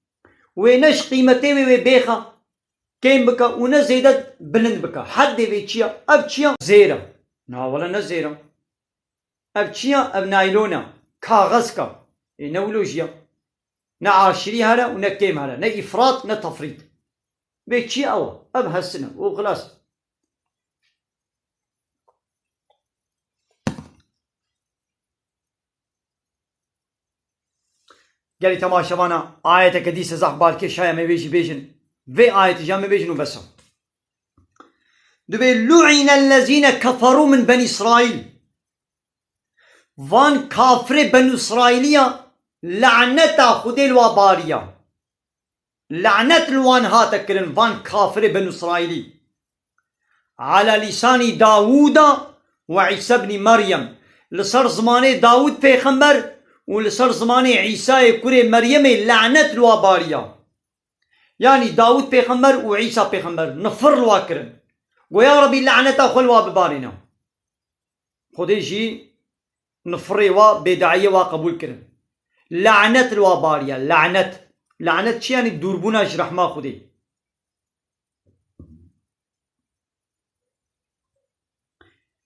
وينش قيمتي وي بيخا كيم بكا ونا زيدا بلند بكا حدي وي چيا اب چيا زيرة نا ولا نزيرة اب چيا اب نايلونا كاغذ كا نولوجيا نا عاشري هلا ونا كيم هلا نا إفراط نا تفريط بيتشي أو أب هالسنة وخلاص قالي تماشا وانا آية كديسة زح بالكي شايا ما بيجي بيجن في آية جا ما بيجن وبس دبي لعن الذين كفروا من بني إسرائيل وان كافر بني إسرائيلية لعنتا خدي الواباريا لعنت الوان هاتكرن وان كافر بني إسرائيلي على لسان داوود وعيسى بن مريم لصر زمان داوود پیغمبر ولصر زمان عيسى كري مريم لعنت الواباريا يعني داوود پیغمبر وعيسى پیغمبر نفر الواكرن ويا ربي لعنتا خلوا ببارنا خدي جي نفري وا بدعية وا قبول كرن لعنت الواباريا لعنت شي يعني دوربونا جرح ما خدي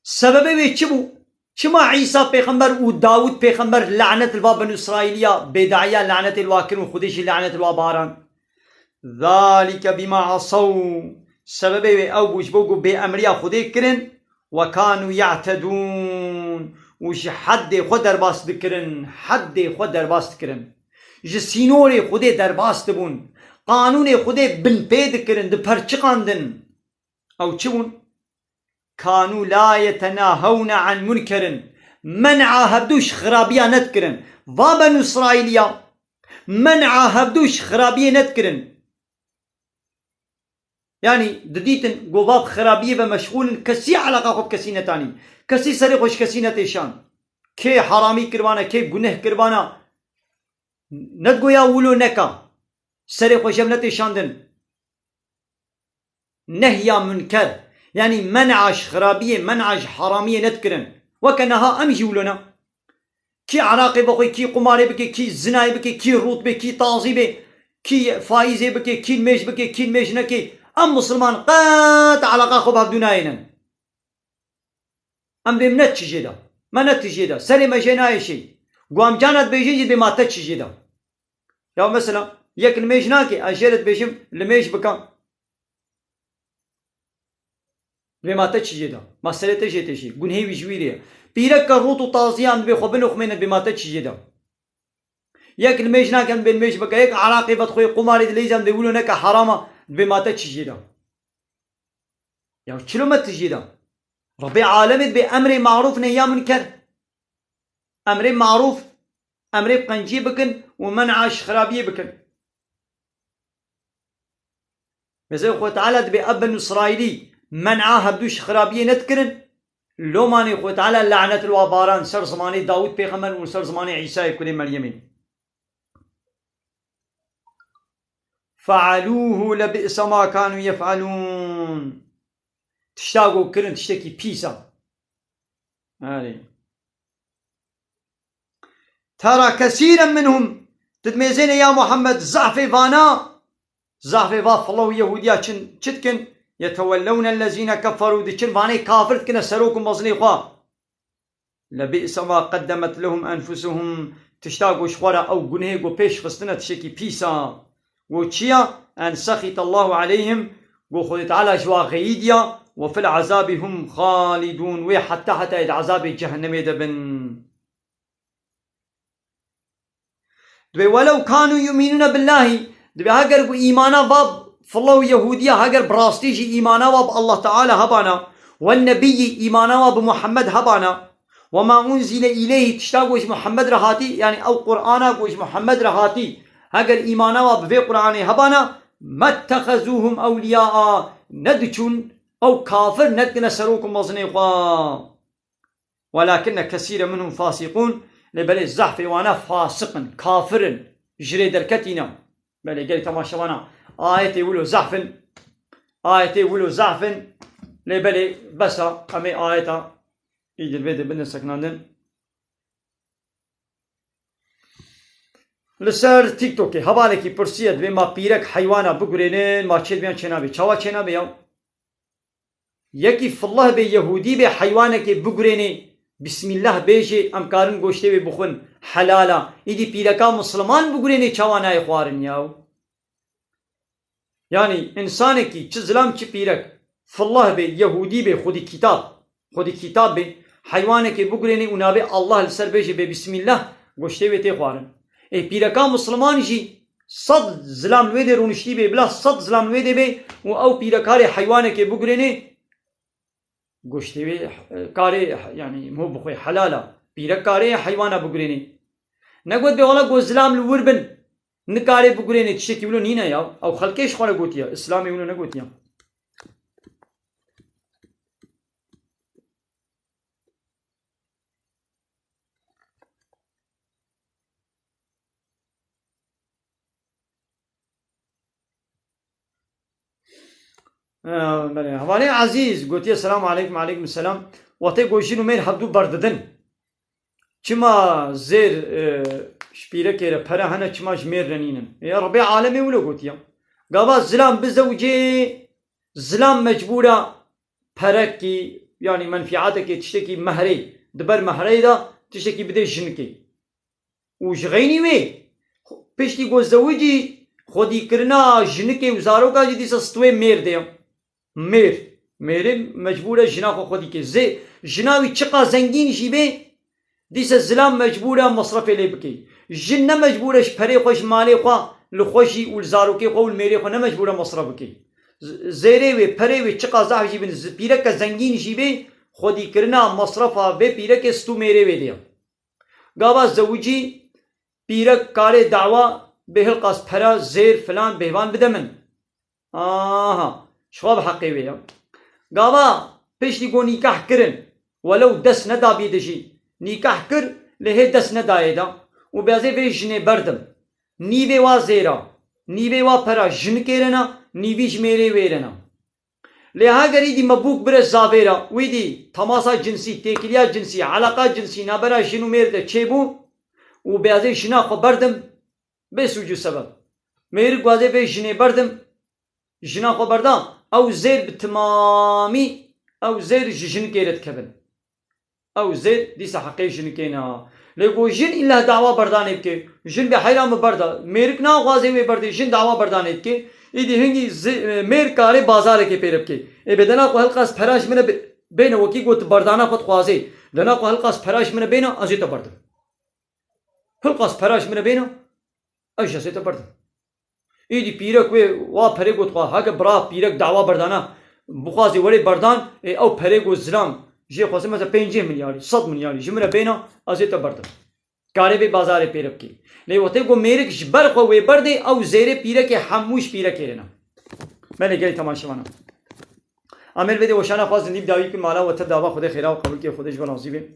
سببه به چه بو؟ چما عيسى پیغمبر و داود پیغمبر لعنت الوا بنو إسرائيلية بدعية لعنت الوا كرن خديش لعنت الوا باران ذلك بما عصوا سببه به او بوش بوغو بأمريا خدي كرن وكانوا يعتدون وش حد خود در باست كرن حد خود در باست كرن جسينوري خدي در باست بون قانون خدي بن پید كرن د پرچقاندن او چون كانوا لا يتناهون عن منكر منع هبدوش خرابية نتكرن وابن إسرائيلية منع هبدوش خرابية نتكرن يعني دديتن قواب خرابية ومشغول كسي علاقة خوب كسي نتاني كسي سري خوش كسي نتيشان كي حرامي كربانا كي گنه كربانا ندگويا ولو نكا سري خوشم نتيشاندن نهيا منكر يعني منعش خرابية منعش حرامية نتكرن وكانها أمجي ولنا كي عراقي بقي كي قماري بكي كي زناي بكي كي روط بكي كي طازي بكي كي فايزي بكي كي الميش بكي كي الميش نكي أم مسلمان قات علاقة خوبها بدوناينا أم بمنت جدا ما نت جدا سري ما جيناي شيء قوام جانت بيجي بما تتش جدا يا مثلا يك الميش ناكي أجرت بيجم الميش بكم بما تتش جدا مسألة تجي تشي جنهي وجويريا بيرك كروت وطازيان بخبن وخمين بما تتش جدا يك الميش ناكن بين ميش بكا يك علاقة بدخوي قماري دليزم ديقولوا نك حرامة بما تتش جدا يا شلو ما تجيدا ربي عالمت بأمر معروف نهي منكر أمر معروف أمر بقنجي بكن ومنعش خرابية بكن مثل أخوة تعالى بأب إسرائيلي منعها بدوش خرابية نتكرن لو ماني أخوة تعالى لعنة الواباران سر زماني داود بيغمبر وسر زماني عيسى يكون مريم فعلوه لبئس ما كانوا يفعلون تشتاقوا كرن تشتكي بيسا ترى كثيرا منهم تدميزين يا محمد ضعف فانا ضعف فاف الله يهوديا چتكن يتولون الذين كفروا دي چن فاني كافرت كنا سروكم بصني خوا لبئس ما قدمت لهم انفسهم تشتاقوا شخورا او گنهگو پیش خستنا تشتكي بيسا وچيا ان سخط الله عليهم وخذ تعالى جوا غيديا وفي العذاب هم خالدون وحتى العذاب جهنم يدبن دبي ولو كانوا يؤمنون بالله دبي هاجر إيمانا باب فالله يهوديا هاجر براستيجي إيمانا باب الله تعالى هبانا والنبي إيمانا باب محمد هبانا وما أنزل إليه تشتاقوش محمد رهاتي يعني أو قرآنا قوش محمد رهاتي هاجر إيمانا باب في قرآن هبانا ما اتخذوهم أولياء ندچون أو كافر ندقنا سروكم مظنيقا ولكن كثير منهم فاسقون لبلي الزحف وانا فاسق كافر جري دركتنا بلي قال تماشوانا آيتي ولو زحف آيتي ولو زحف لبلي بس أمي آيتا يجي البيت بن سكناندن لسر تيك توك حوالي کی پرسیت بما پیرک حیوانا بگرینن ما چید بیان چنا بی چاوا چنا بیان یکی فالله به یهودی به حیوانا کی بگرینی بسم الله بیجی امکارن گوشته بی بخون حلالا ایدی پیرکا مسلمان بگرینی چوانای خوارن یاو یعنی انسان کی چه ظلم چه پیرک فالله به یهودی به خودی کتاب به حیوانا کی بگرینی اونا به الله لسر بیجی به بسم الله گوشته بی تی خوارن پیرکا مسلمان جی صد ظلم ویده رونشتی بی بلا صد ظلم ویده بی و او پیرکار حیوانه که بگرینه گوشتوی کاری یعنی مو بخوی حلاله پیرک کاری حیوانه بگرینی نگوت به حالا گوزلام لور بن نکاری بگرینی تشکی ولو نینه یا او خلکش خونه گوتیا اسلامی ولو نگوتیا بله حوالی عزیز گوتی السلام علیکم علیکم السلام وقتی گوشینو میر حبدو برددن چما زیر شپیره کره پره هنه چما جمیر رنینن یا ربی عالمی ولو گوتیا قابا زلام بزوجي زلام مجبورة پرکی يعني منفعاتك تشتكي مهري دبر مهري دا تشتكي بده جنكي وجغيني وي پشتی گو زوجي خودی کرنا جنكي وزارو کا جدی سستوه میر دیم میر مجبوره جنا خودی که زي جناوي چقا زنگین شیبه دیسه زلام مجبوره مصرف لی بکی جن مجبورش پره خوش مالی خواه لخوشی و الزاروکی خواه و المیری خواه نمجبوره مصرف بکی زیره و پره و چقا زحف جیبن پیرک زنگین جیبه خودی کرنا مصرفا و پیرک استو میره و دیم گاوا زوجی پیرک کار دعوا به القاس پرا زیر فلان بهوان بدمن آها شواب حقی ویم گاوا پیشتی گو نیکح کرن ولو دست ندا بیدشی نیکح کر لهه دست ندایدا و بیازه وی جنه بردم نیوه وا زیرا نیوه وا پرا جن کرنا نیویش میره ویرنا لها گری دی مبوک بره زاویرا وی دی تماسا جنسی تکلیا جنسی علاقه جنسی نابرا جنو میرده چه بو و بیازه جنا خو بردم به سوجو سبب میر گوازه وی جنه بردم جنا خو بردم او زیر بتمامی او زیر جن کرد کبن او زیر دیسا حقی جن کنا لگو جن الا دعوا بردانه که جن به حیرام بردا میرک نا غازه وی برده جن دعوا بردانه که ایدی هنگی میر کاری بازار که پیرب که ای بدنا کو هلقاس فراش منه بین وکی گوت بردانه خود خوازه دنا کو هلقاس فراش منه بین ازیت بردم هلقاس فراش منه بین ازیت بردم ایدی پیرک وی وا پره گوت خوا هک برا پیرک دعوا بردانه بخوازی ولی بردان او پره گوت زلام جه خواسته مثلا 50 میلیارد 100 میلیارد جمره بینا ازیت بردم کاری به بازار پیرب کی لیوته گو میرک جبر خو وی برده او زیر پیرک حموش پیرک کرنا من گلی تماشاوانم عامل بده وشانه خواست نیب داوی که مالا و دعوا خود خیره و قبول که خودش بنازی به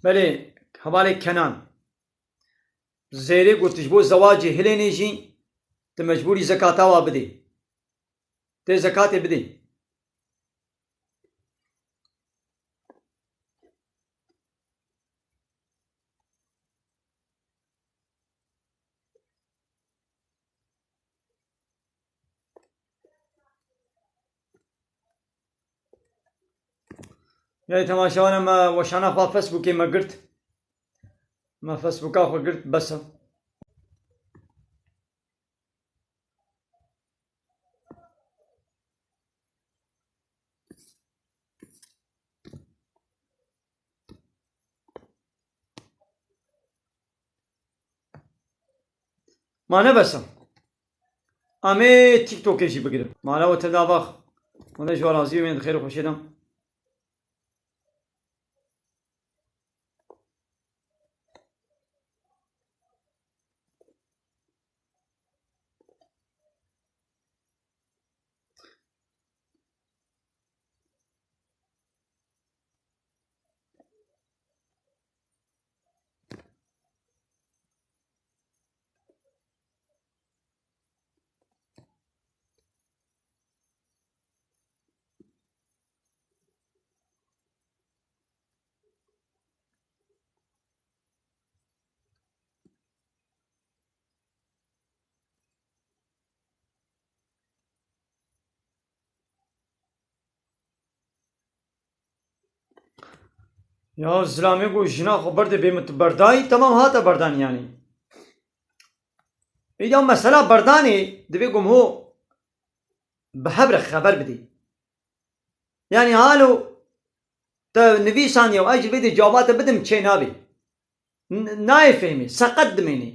بله حواله کنان زیره گوتش بو زواج هلینی جی ته مجبوری زکاتا وا بده ته زکات بده يعني تماشاونا ما وشانا خوا فيسبوكي ما قلت ما فيسبوكا خوا قلت بس ما نبسم امي تيك توك يجي بقدر ما لا وتدابخ وانا جو رازي من خير وخشيدم يا زلامي قو جنا خبرت بمت برداي تمام هاتا بردان يعني إذا مسألة برداني دبيكم هو بحبر خبر بدي يعني هالو نویسانی و اجر بده جوابات بدم چه نابی نایفهمی سقط دمینی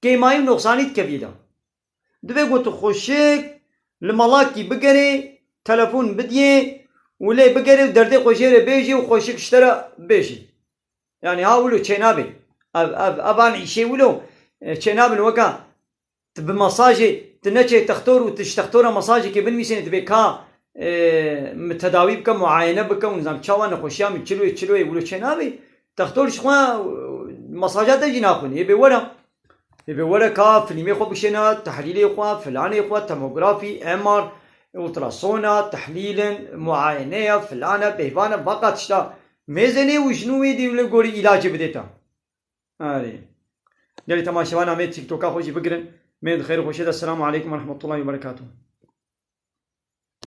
که مایم نقصانیت کبیده دبی گوتو خوشک لملاکی بگری تلفون بدیه ولی بگری و درده خوشیره بیجی و خوشک اشترا بیجی يعني ها ولو تشينابي ابان عيشي ولو تشينابي وكا بمساجي تنشي تختور وتشتختور مساجي كي بنميسين تبي كا تداوي بك معاينه بك ونظام تشاوان خوشيا من تشلوي ولو تشينابي تختور شخوا مساجات جناخون يبي ورا كا فيلمي خو بشنا تحليلي خو فلاني خو توموغرافي امر التراسونا تحليل معاينه فلانه بهبانه فقط شتا مزنی و جنوبی دیول گوری علاج بدیتا. آره. دلی تماشاوان همه تیک توکا خوشی بگیرن. من خیر خوشید. السلام علیکم و رحمت الله و برکاته.